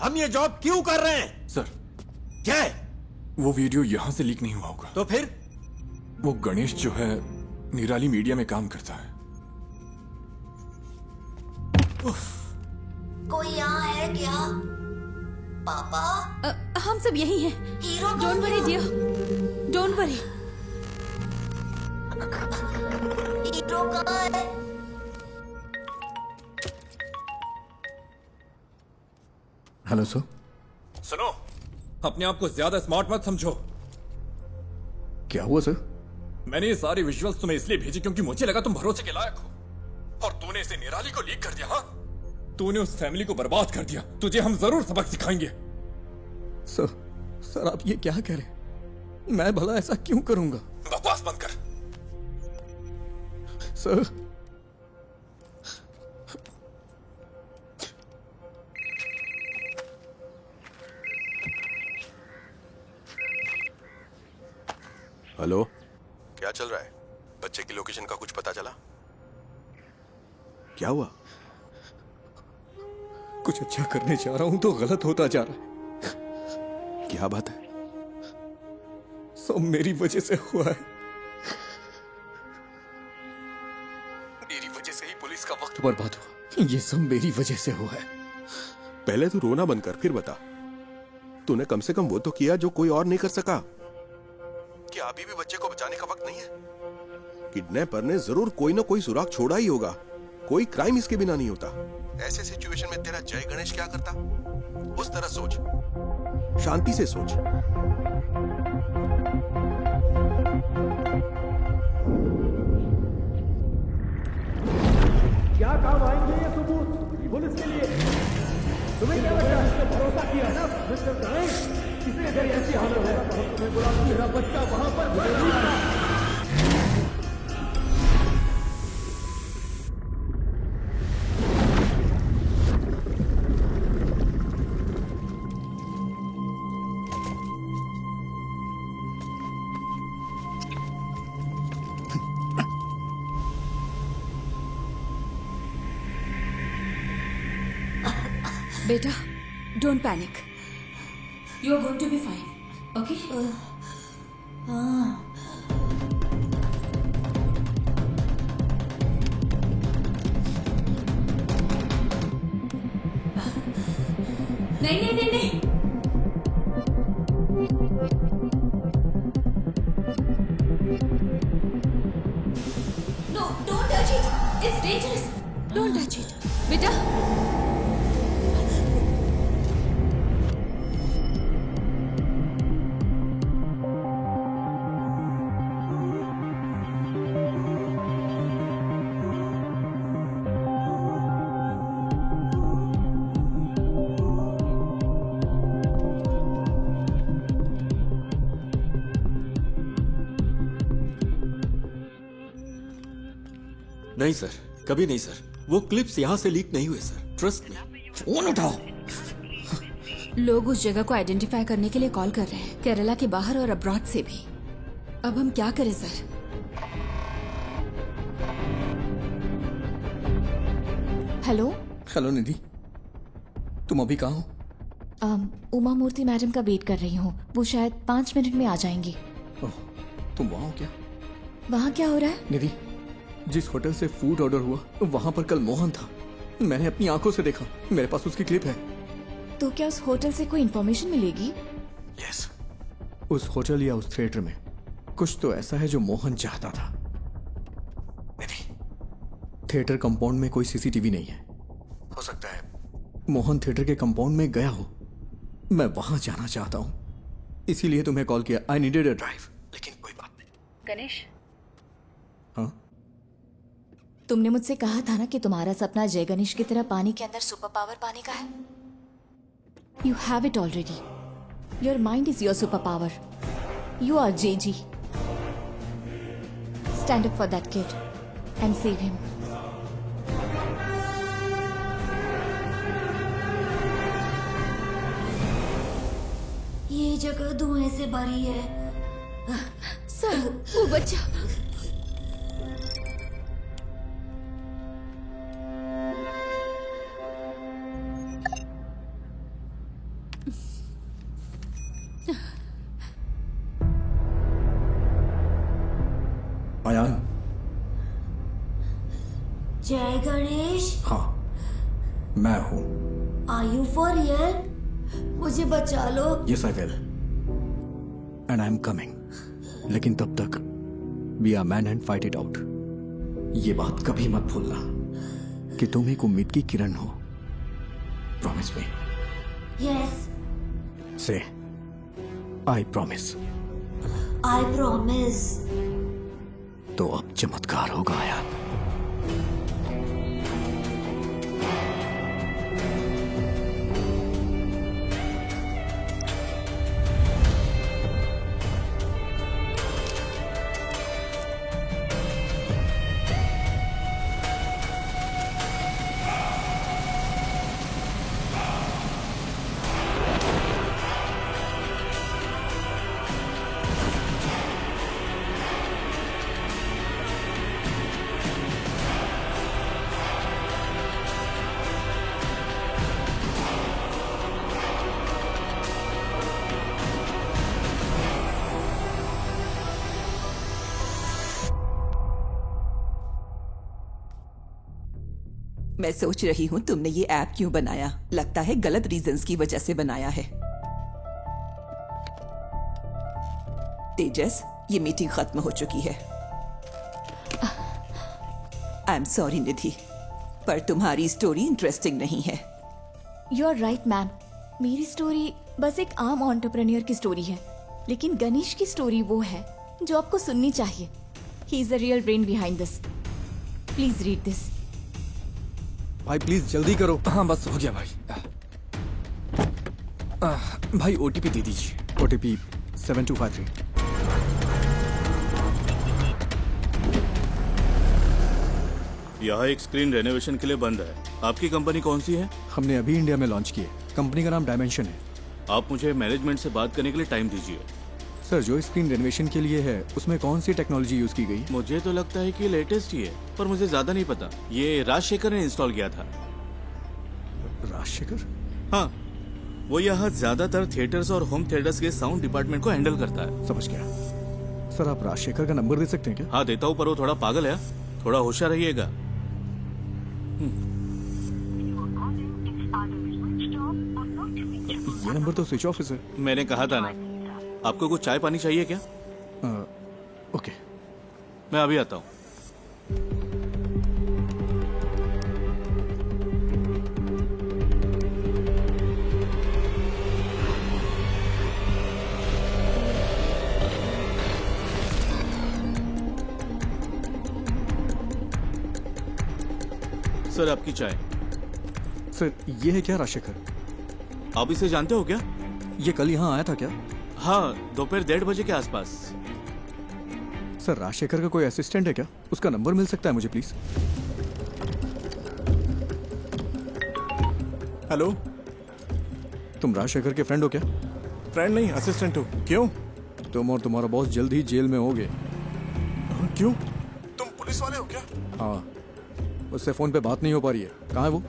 हम ये जॉब क्यों कर रहे हैं? सर, क्या है? वो वीडियो यहां से लीक नहीं हुआ होगा। तो फिर? वो गणेश जो है निराली मीडिया में काम करता है। कोई यहाँ है क्या? पापा? हम सब यही हैं। Hero don't worry dear, don't worry. Hero कहाँ है? Hello sir. सुनो, अपने आप को ज्यादा स्मार्ट मत समझो। क्या हुआ सर? मैंने ये सारे विजुअल्स तुम्हें इसलिए भेजे क्योंकि मुझे लगा तुम भरोसे के लायक हो, और तूने इसे निराली को लीक कर दिया। हाँ, तूने उस फैमिली को बर्बाद कर दिया। तुझे हम जरूर सबक सिखाएंगे। सर आप ये क्या कह रहे हैं? मैं भला ऐसा क्यों करूंगा? बकवास बंद कर। सर, हेलो, क्या चल रहा है? बच्चे की लोकेशन का कुछ पता चला? क्या हुआ? कुछ अच्छा करने जा रहा हूं तो गलत होता जा रहा है। क्या बात है? सब मेरी वजह से हुआ है। मेरी वजह से ही पुलिस का वक्त बर्बाद हुआ। ये सब मेरी वजह से हुआ है। पहले तू रोना बंद कर, फिर बता। तूने कम से कम वो तो किया जो कोई और नहीं कर सका। क्या अभी भी बच्चे को बचाने का वक्त नहीं है? किडनैपर ने जरूर कोई ना कोई सुराग छोड़ा ही होगा। कोई क्राइम इसके बिना नहीं होता। ऐसे सिचुएशन में तेरा जय गणेश क्या करता? उस तरह सोच, शांति से सोच। क्या काम आएंगे ये सबूत पुलिस के लिए? तुम्हें क्या लगता है? भरोसा किया ना मिस्टर गणेश? इसे अगर ऐसी हालत है तो हम तुम्हें बुला, मेरा बच्चा वहां पर मर रहा है। बेटा, don't panic. You are going to be fine, okay? नहीं नहीं नहीं नहीं। No, don't touch it, it's dangerous. Don't touch it बेटा। नहीं सर, कभी नहीं सर। वो क्लिप्स यहां से लीक नहीं हुए सर, ट्रस्ट मी। फोन उठाओ। लोग उस जगह को आइडेंटिफाई करने के लिए कॉल कर रहे हैं, केरला के बाहर और अब्रॉड से भी। अब हम क्या करें सर? हेलो हेलो निधि, तुम अभी कहाँ हो? उमा मूर्ति मैडम का वेट कर रही हूँ। वो शायद 5 मिनट में आ जाएंगी। ओह, तुम वहाँ हो क्या? वहाँ क्या हो रहा है? निधि, जिस होटल से फूड ऑर्डर हुआ वहाँ पर कल मोहन था। मैंने अपनी आंखों से देखा। मेरे पास उसकी क्लिप है। तो क्या उस होटल से कोई इन्फॉर्मेशन मिलेगी? यस, उस होटल या उस थिएटर में कुछ तो ऐसा है जो मोहन चाहता था। निधि, थिएटर कंपाउंड में कोई सीसीटीवी नहीं है। हो सकता है मोहन थिएटर के कंपाउंड में गया हो। मैं वहां जाना चाहता हूं, इसीलिए तुम्हें कॉल किया। I needed a drive. लेकिन कोई बात नहीं। गणेश, हाँ? तुमने मुझसे कहा था ना कि तुम्हारा सपना जय गणेश की तरह पानी के अंदर सुपर पावर पाने का है। You have it already. Your mind is your super power. You are JG. Stand up for that kid and save him. ये जगह धुएं से भरी है। सर, वो बच्चा। अयान। जय गणेश। हाँ, मैं हूँ। Are you for real? मुझे बचा लो। Yes I will and I am coming. लेकिन तब तक be a man and fight it out. ये बात कभी मत भूलना कि तुम एक उम्मीद की किरण हो। Promise me. यस। से आई प्रॉमिस। I promise. तो अब चमत्कार होगा यार। मैं सोच रही हूँ तुमने ये ऐप क्यों बनाया। लगता है गलत रीजंस की वजह से बनाया है। तेजस, ये मीटिंग खत्म हो चुकी है। आई एम सॉरी निधि, पर तुम्हारी स्टोरी इंटरेस्टिंग नहीं है। You are right ma'am. मेरी स्टोरी बस एक आम एंटरप्रेन्योर की स्टोरी है, लेकिन गणेश की स्टोरी वो है जो आपको सुननी चाहिए। He is the real brain behind this. Please read this. भाई प्लीज जल्दी करो। हाँ बस हो गया भाई। भाई ओटीपी दे दीजिए। ओटीपी 7253। यहाँ एक स्क्रीन रेनोवेशन के लिए बंद है। आपकी कंपनी कौन सी है? हमने अभी इंडिया में लॉन्च की है। कंपनी का नाम डायमेंशन है। आप मुझे मैनेजमेंट से बात करने के लिए टाइम दीजिए। सर, जो स्क्रीन रेनोवेशन के लिए है उसमें कौन सी टेक्नोलॉजी यूज की गई? मुझे तो लगता है कि लेटेस्ट ही है, पर मुझे ज्यादा नहीं पता। ये राजशेखर ने इंस्टॉल किया था। राजशेखर? हाँ, वो यहाँ ज्यादातर थिएटर्स और होम थिएटर्स के साउंड डिपार्टमेंट को हैंडल करता है। समझ गया। सर, आप राजशेखर का नंबर दे सकते हैं क्या? हाँ देता हूँ, पर वो थोड़ा पागल है। थोड़ा होशियार रहिएगा। ये नंबर तो स्विच ऑफ है। मैंने कहा था ना। आपको कुछ चाय पानी चाहिए क्या? ओके, मैं अभी आता हूँ। सर, आपकी चाय। सर, ये है क्या राजशेखर? आप इसे जानते हो क्या? ये कल यहाँ आया था क्या? हाँ, दोपहर 1:30 बजे के आसपास। सर, राजशेखर का कोई असिस्टेंट है क्या? उसका नंबर मिल सकता है मुझे प्लीज? हेलो, तुम राजशेखर के फ्रेंड हो क्या? फ्रेंड नहीं, असिस्टेंट हो। क्यों? तुम और तुम्हारा बॉस जल्द ही जेल में होगे। क्यों? तुम पुलिस वाले हो क्या? हाँ, उससे फोन पे बात नहीं हो पा रही है। कहाँ है वो?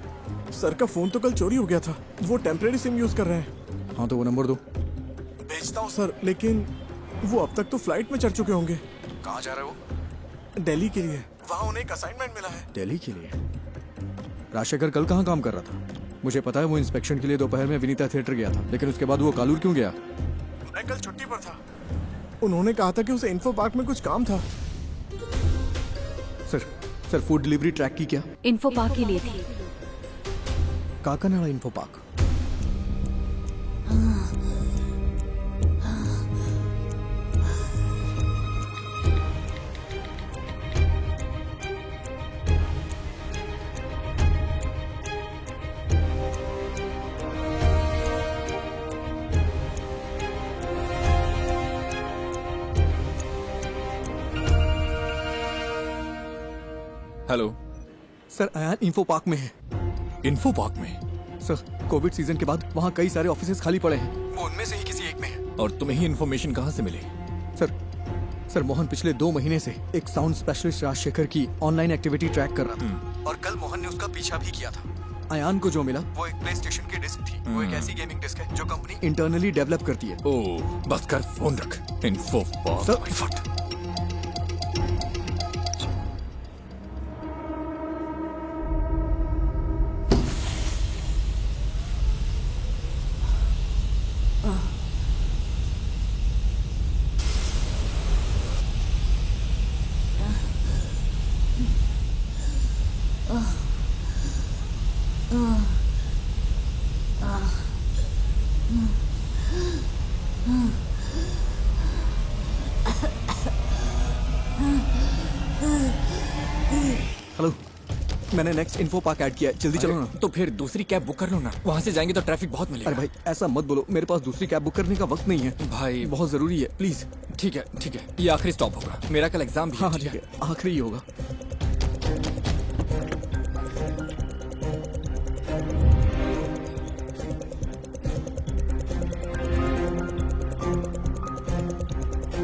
सर का फोन तो कल चोरी हो गया था। वो टेम्परेरी सिम यूज कर रहे हैं। हाँ, तो वो नंबर दो। भेजता हूँ सर, लेकिन वो अब तक तो फ्लाइट में चढ़ चुके होंगे। कहाँ जा रहे हो? दिल्ली के लिए। वहाँ उन्हें एक असाइनमेंट मिला है। दिल्ली के लिए? राजशेखर कल कहाँ काम कर रहा था? मुझे पता है वो इंस्पेक्शन के लिए दोपहर में विनीता थिएटर गया था, लेकिन उसके बाद वो कालूर क्यों गया? मैं कल छुट्टी पर था। उन्होंने कहा था कि उसे इन्फो पार्क में कुछ काम था। सर, फूड डिलीवरी ट्रैक की क्या? इन्फो पार्क के लिए थी। Kakkanad info park. Hello sir, Ayaan info park में है। इन्फो पार्क में? सर, कोविड सीजन के बाद वहाँ कई सारे ऑफिसेज खाली पड़े हैं। वो उनमें से ही किसी एक में है। और तुम्हें ही इन्फॉर्मेशन कहाँ से मिली? सर, मोहन पिछले 2 महीने से एक साउंड स्पेशलिस्ट राजशेखर की ऑनलाइन एक्टिविटी ट्रैक कर रहा था, और कल मोहन ने उसका पीछा भी किया था। अयान को जो मिला वो एक प्ले स्टेशन की डिस्क थी। वो एक ऐसी गेमिंग डिस्क है जो कंपनी इंटरनली डेवलप करती है। ओह, बस कर, फोन रख। Info park. हेलो, मैंने नेक्स्ट इन्फो पार्क ऐड किया है, जल्दी चलो ना। तो फिर दूसरी कैब बुक कर लो ना, वहाँ से जाएंगे तो ट्रैफिक बहुत मिलेगा। अरे भाई ऐसा मत बोलो, मेरे पास दूसरी कैब बुक करने का वक्त नहीं है भाई। बहुत जरूरी है, प्लीज। ठीक है ठीक है, ये आखिरी स्टॉप होगा, मेरा कल एग्जाम भी है। हाँ ठीक है, आखिरी ही होगा।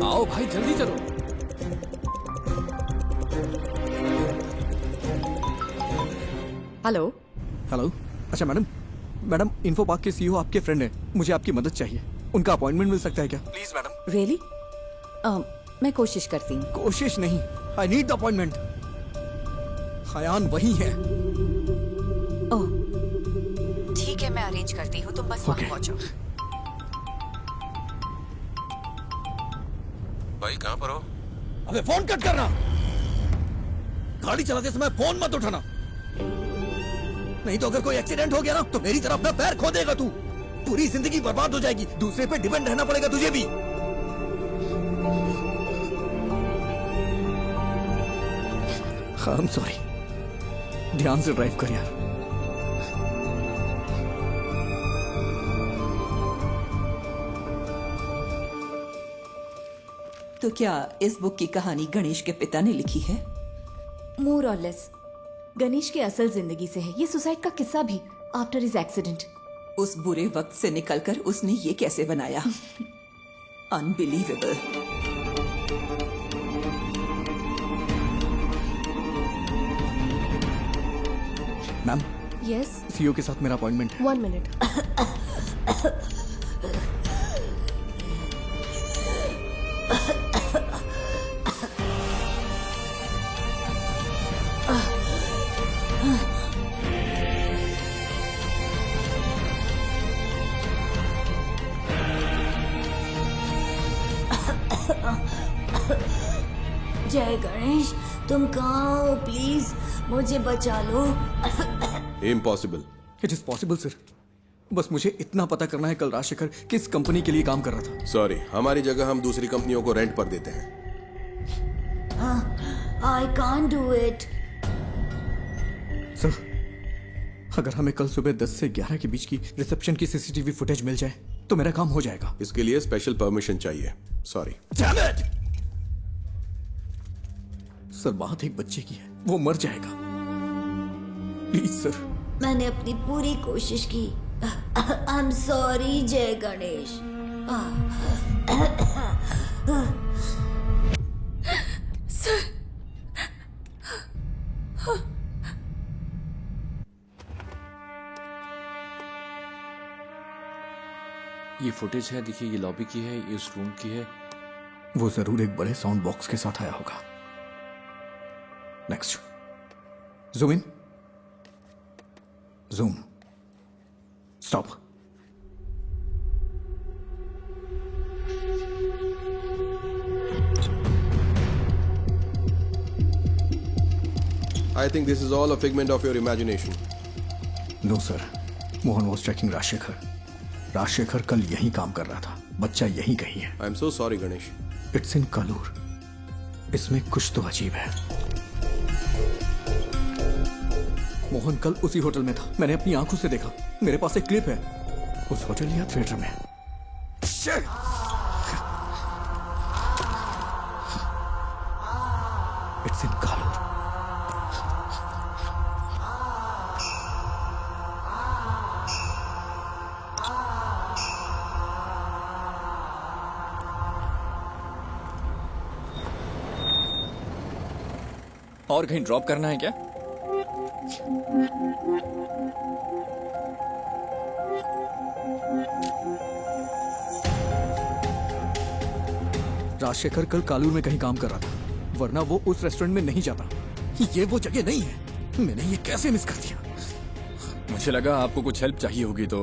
आओ भाई जल्दी चलो। हेलो। हेलो, अच्छा मैडम इन्फो पार्क के सीईओ आपके फ्रेंड हैं, मुझे आपकी मदद चाहिए, उनका अपॉइंटमेंट मिल सकता है क्या? Please madam. रियली? मैं कोशिश करती हूँ। कोशिश नहीं, I need the appointment. Hayyan वही है। ओह ठीक है, मैं अरेंज करती हूँ, तुम बस वहाँ पहुँचो। भाई कहाँ पर हो? अबे फोन कट करना, गाड़ी चलाते समय फोन मत उठाना, नहीं तो अगर कोई एक्सीडेंट हो गया ना तो मेरी तरफ अपना पैर खो देगा तू, पूरी जिंदगी बर्बाद हो जाएगी, दूसरे पे डिपेंड रहना पड़ेगा तुझे भी। आई एम सॉरी, ध्यान से ड्राइव कर यार। तो क्या इस बुक की कहानी गणेश के पिता ने लिखी है? मोर और लेस गणेश की असल जिंदगी से है ये सुसाइड का किस्सा भी, आफ्टर हिज एक्सीडेंट। उस बुरे वक्त से निकलकर उसने ये कैसे बनाया? अनबिलीवेबल। मैम। यस। सीईओ के साथ मेरा अपॉइंटमेंट है। 1 मिनट। जय गणेश, तुम कहाँ हो? प्लीज मुझे बचा लो। Impossible. It is possible sir, बस मुझे इतना पता करना है कल राजशेखर किस कंपनी के लिए काम कर रहा था। सॉरी, हमारी जगह हम दूसरी कंपनियों को रेंट पर देते हैं। I can't do it. Sir, अगर हमें कल सुबह 10 से 11 के बीच की रिसेप्शन की सीसीटीवी फुटेज मिल जाए तो मेरा काम हो जाएगा। इसके लिए स्पेशल परमिशन चाहिए। सॉरी सर, बात एक बच्चे की है, वो मर जाएगा, प्लीज सर। मैंने अपनी पूरी कोशिश की। आई एम सॉरी जय गणेश। सर ये फुटेज है, देखिए ये लॉबी की है, ये इस रूम की है। वो जरूर एक बड़े साउंड बॉक्स के साथ आया होगा। Next, zoom in, zoom, stop. I think this is all a figment of your imagination. No sir, Mohan was tracking Rajshekhar. Rajshekhar कल यहीं काम कर रहा था, बच्चा यहीं कहीं है। I am so sorry, Ganesh. It's in Kalur, इसमें कुछ तो अजीब है। मोहन कल उसी होटल में था, मैंने अपनी आंखों से देखा, मेरे पास एक क्लिप है, उस होटल या थिएटर में। It's in Kalur. और कहीं ड्रॉप करना है क्या? राजशेखर कल कालूर में कहीं काम कर रहा था, वरना वो उस रेस्टोरेंट में नहीं जाता। ये वो जगह नहीं है, मैंने ये कैसे मिस कर दिया? मुझे लगा आपको कुछ हेल्प चाहिए होगी तो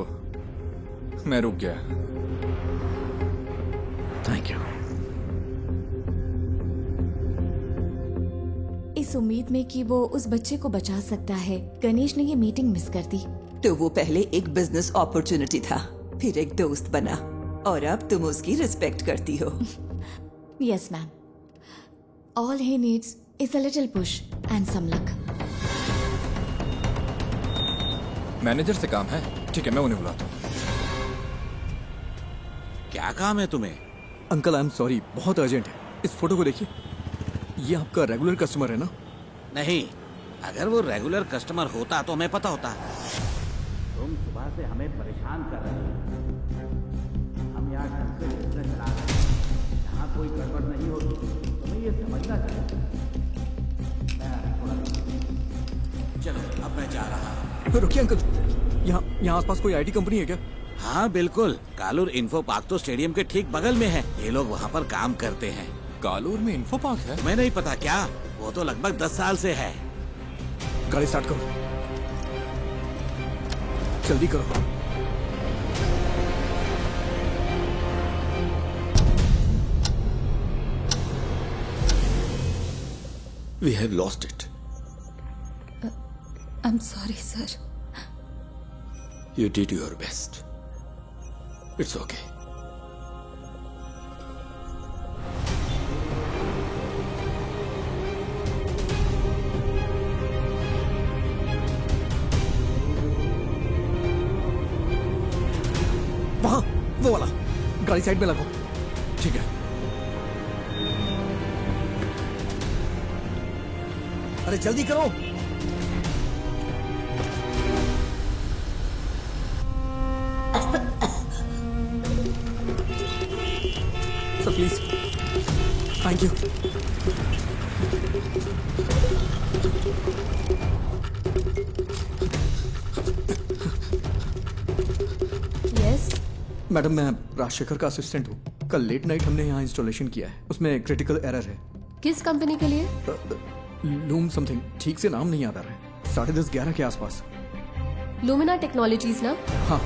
मैं रुक गया। Thank you. इस उम्मीद में कि वो उस बच्चे को बचा सकता है, गणेश ने ये मीटिंग मिस कर दी। तो वो पहले एक बिजनेस अपॉर्चुनिटी था, फिर एक दोस्त बना, और अब तुम उसकी रिस्पेक्ट करती हो। Yes ma'am, all he needs is a little push and some luck. Manager से काम है। ठीक है, मैं उन्हें बुलाता हूँ। क्या काम है तुम्हें? अंकल आई एम सॉरी, बहुत अर्जेंट है। इस फोटो को देखिए, ये आपका रेगुलर कस्टमर है ना? नहीं, अगर वो रेगुलर कस्टमर होता तो हमें पता होता। तुम सुबह से हमें परेशान कर रहे हो। हम यहाँ ढंग से बिजनेस चला रहे हैं, यहाँ कोई गड़बड़ नहीं होती, तुम्हें ये समझना चाहिए। चलो अब मैं जा रहा हूँ। रुकिए अंकल, यहाँ आसपास कोई आईटी कंपनी है क्या? हाँ बिल्कुल, कालूर इन्फो पार्क तो स्टेडियम के ठीक बगल में है। ये लोग वहाँ पर काम करते हैं। कालूर में इन्फो पार्क है? तुम्हें नहीं पता क्या? वो तो लगभग 10 साल से है। गाड़ी स्टार्ट करो, जल्दी करो। We have lost it. I'm sorry, sir. You did your best. It's okay. वहाँ, वो वाला। गाड़ी साइड में लगाओ। ठीक है। अरे जल्दी करो। Sir please, thank you. Yes, madam मैं राजशेखर का असिस्टेंट हूँ। कल लेट नाइट हमने यहाँ इंस्टॉलेशन किया है, उसमें क्रिटिकल एरर है। किस कंपनी के लिए? लूम समथिंग, ठीक से नाम नहीं याद आ रहा है। 10:30-11 के आसपास। लुमिना टेक्नोलॉजीज ना? हाँ।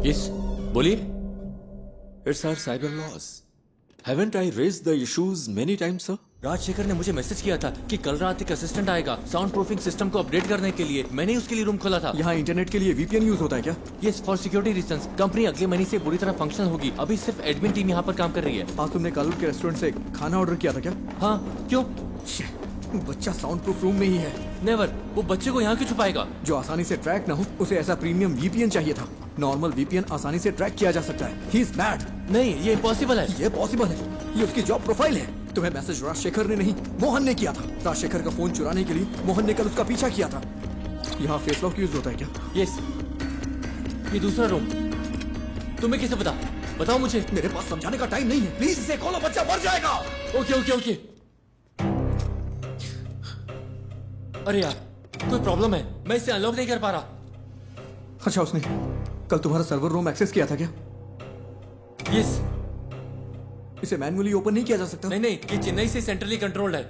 Yes, बोलिए। It's our cyber laws. Haven't I raised the issues many times, sir? Rajshekhar ने मुझे मैसेज किया था कि कल रात एक असिस्टेंट आएगा साउंड प्रूफिंग सिस्टम को अपडेट करने के लिए। मैंने ही उसके लिए रूम खोला था। यहाँ इंटरनेट के लिए वीपीएन यूज होता है क्या? Yes, for security reasons. Company अगले महीने से पूरी तरह फंक्शनल होगी। अभी सिर्फ एडमिन टीम यहाँ पर काम कर रही है। आज तुमने कालूर के रेस्टोरेंट से खाना ऑर्डर किया था क्या? हाँ, क्यों? बच्चा साउंड प्रूफ रूम में ही है। नेवर, वो बच्चे को यहाँ क्यों छुपाएगा? जो आसानी से ट्रैक ना हो, उसे ऐसा प्रीमियम वीपीएन चाहिए था। नॉर्मल वीपीएन आसानी से ट्रैक किया जा सकता है। He is mad. नहीं, ये इम्पॉसिबल है। ये पॉसिबल है, ये उसकी जॉब प्रोफाइल है। तुम्हें मैसेज राजशेखर ने नहीं, मोहन ने किया था। राजशेखर का फोन चुराने के लिए मोहन ने कल उसका पीछा किया था। यहाँ फेस लॉक यूज होता है क्या? यस, ये दूसरा रूम। तुम्हें कैसे पता? बताओ मुझे। मेरे पास समझाने का टाइम नहीं है, प्लीज इसे खोलो, बच्चा मर जाएगा। Okay okay okay. अरे यार, कोई प्रॉब्लम है, मैं इसे अनलॉक नहीं कर पा रहा। अच्छा, उसने कल तुम्हारा सर्वर रूम एक्सेस किया था क्या? यस। इसे मैन्युअली ओपन नहीं किया जा सकता? नहीं नहीं, ये चेन्नई से सेंट्रली कंट्रोल्ड है।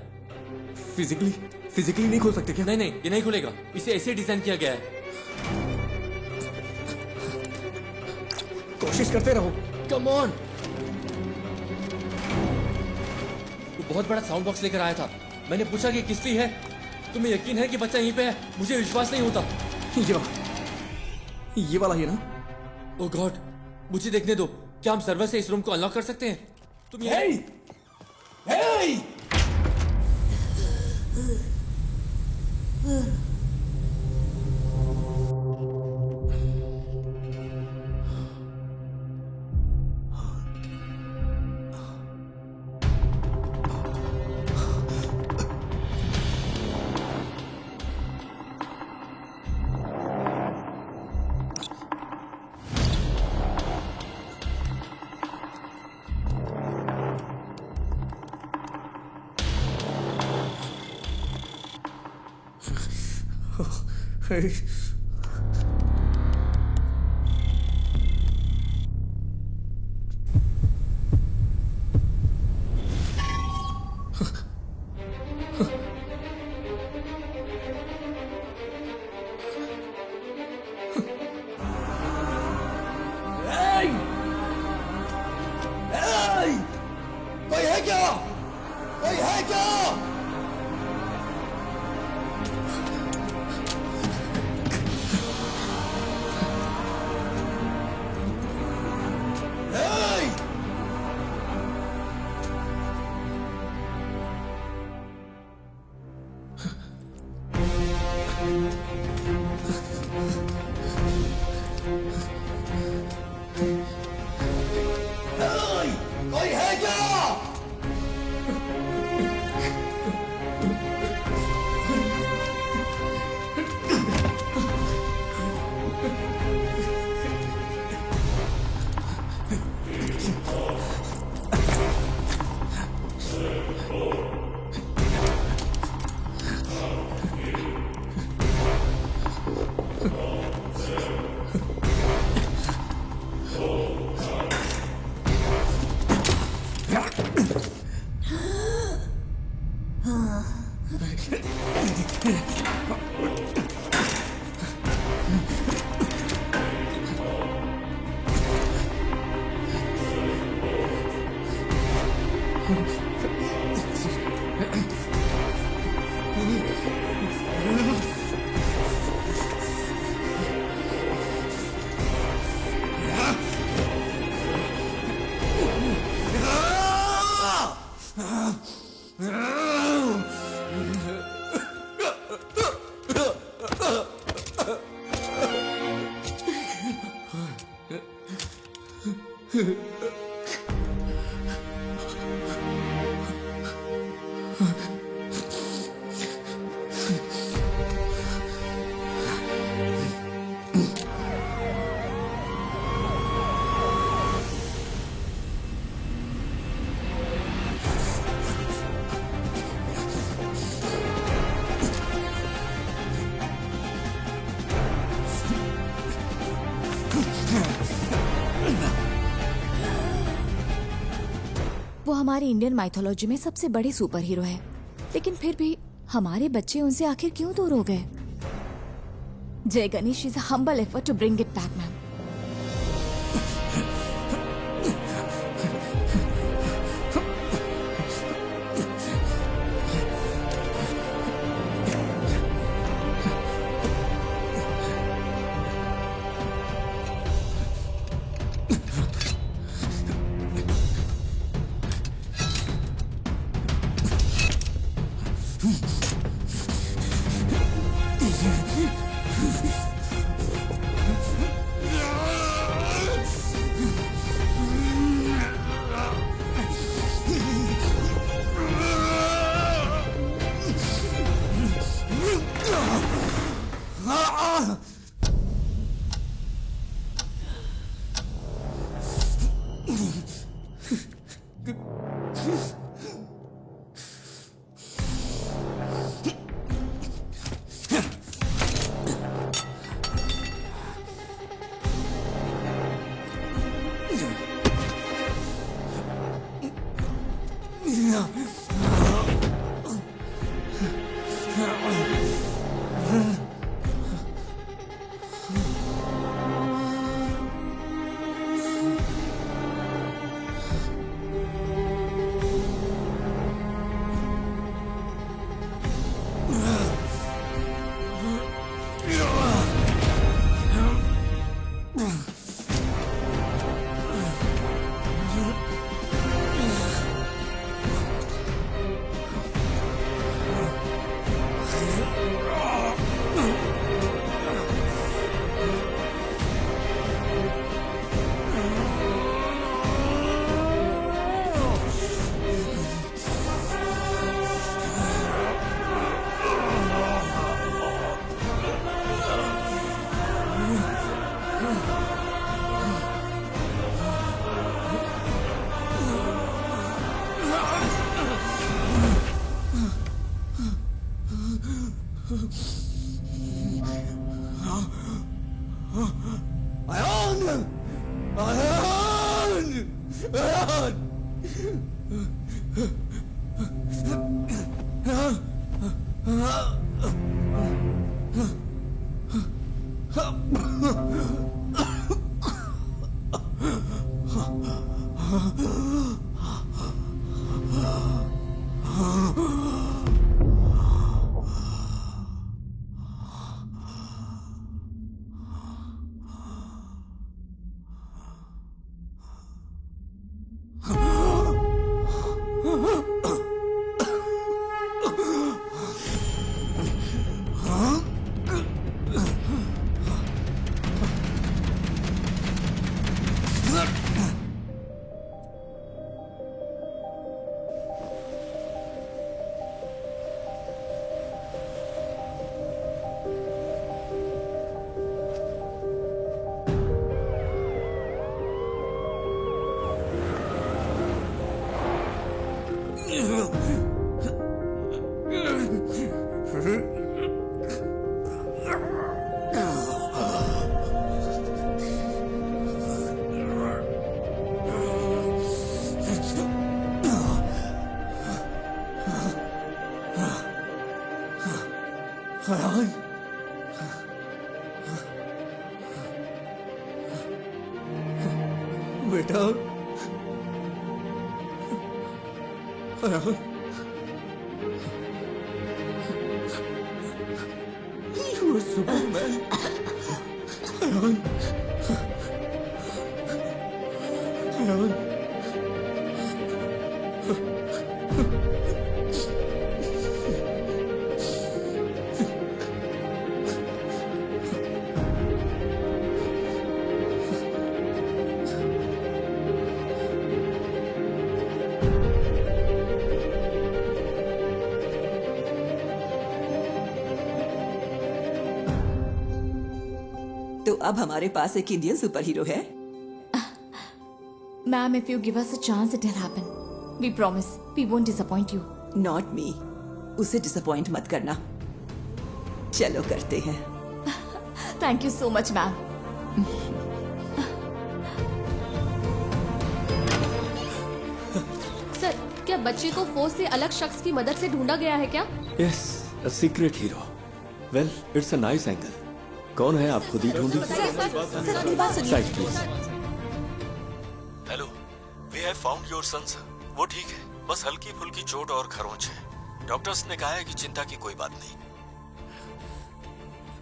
फिजिकली नहीं खोल सकते क्या? नहीं नहीं, ये नहीं खुलेगा। इसे ऐसे डिजाइन किया गया है। कोशिश करते रहो। Come on. वो बहुत बड़ा साउंड बॉक्स लेकर आया था। मैंने पूछा कि किसकी है। तुम्हें यकीन है कि बच्चा यहीं पे है? मुझे विश्वास नहीं होता। ये वाला ही ना? ओह गॉड, मुझे देखने दो। क्या हम सर्वर से इस रूम को अनलॉक कर सकते हैं? तुम ये डार्लिंग! कोई है क्या? कोई है क्या? कोई है क्या? वो हमारी इंडियन माइथोलॉजी में सबसे बड़े सुपर हीरो है, लेकिन फिर भी हमारे बच्चे उनसे आखिर क्यों दूर हो गए? Jai Ganesh is a humble effort to bring it back, ma'am. बेटा वो सुबह मैं तो अब हमारे पास एक इंडियन सुपर हीरो है। Ma'am, if you give us a chance, it'll happen. We promise. We won't disappoint you. Not me. उसे डिसअपॉइंट मत करना। चलो करते हैं। Thank you so much, ma'am. Sir, क्या बच्चे को फोर्स से अलग शख्स की मदद से ढूंढा गया है क्या? Yes, a secret hero. Well, it's a nice angle. कौन है आप खुद ही ढूंढिए। सर, मेरी बात सुनिए। Side please. Hello, we have found your son sir. वो ठीक है, बस हल्की फुल्की चोट और खरोंच है। डॉक्टर्स ने कहा है कि चिंता की कोई बात नहीं।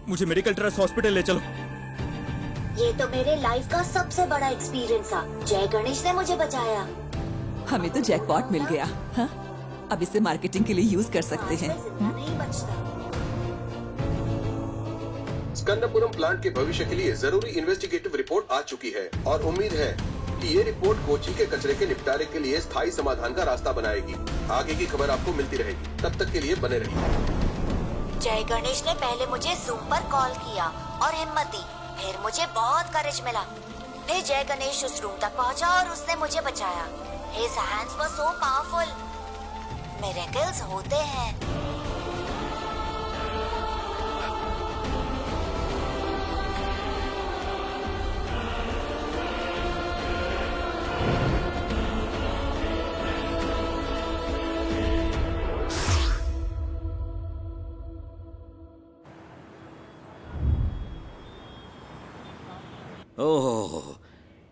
मुझे मेडिकल ट्रस्ट हॉस्पिटल ले चलो। ये तो मेरे लाइफ का सबसे बड़ा एक्सपीरियंस था। जय गणेश ने मुझे बचाया। हमें तो जैकपॉट मिल गया। हाँ? अब इसे मार्केटिंग के लिए यूज कर सकते हैं। नहीं बचता। स्कंदपुरम प्लांट के भविष्य के लिए जरूरी इन्वेस्टिगेटिव रिपोर्ट आ चुकी है और उम्मीद है कि ये रिपोर्ट कोची के कचरे के निपटारे के लिए स्थायी समाधान का रास्ता बनाएगी। आगे की खबर आपको मिलती रहेगी, तब तक के लिए बने रहिए। जय गणेश ने पहले मुझे जूम पर कॉल किया और हिम्मत दी, फिर मुझे बहुत करेज मिला। फिर जय गणेश उस रूम तक पहुंचा और उसने मुझे बचाया। His hands were so powerful. Miracles होते हैं। ओह,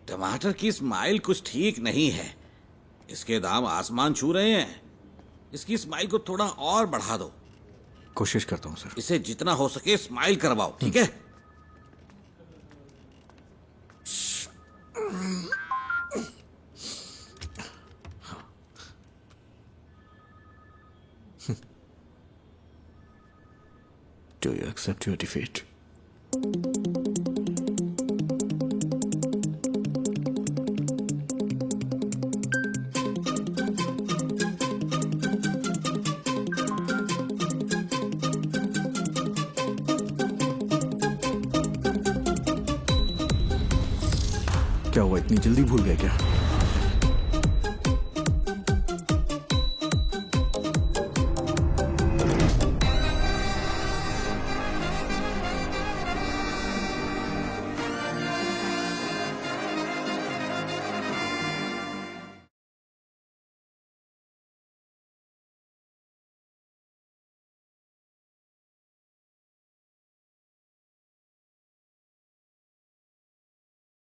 टमाटर की स्माइल कुछ ठीक नहीं है। इसके दाम आसमान छू रहे हैं। इसकी स्माइल को थोड़ा और बढ़ा दो। कोशिश करता हूँ सर। इसे जितना हो सके स्माइल करवाओ, ठीक है? Do you accept your defeat? क्या हुआ, इतनी जल्दी भूल गए क्या?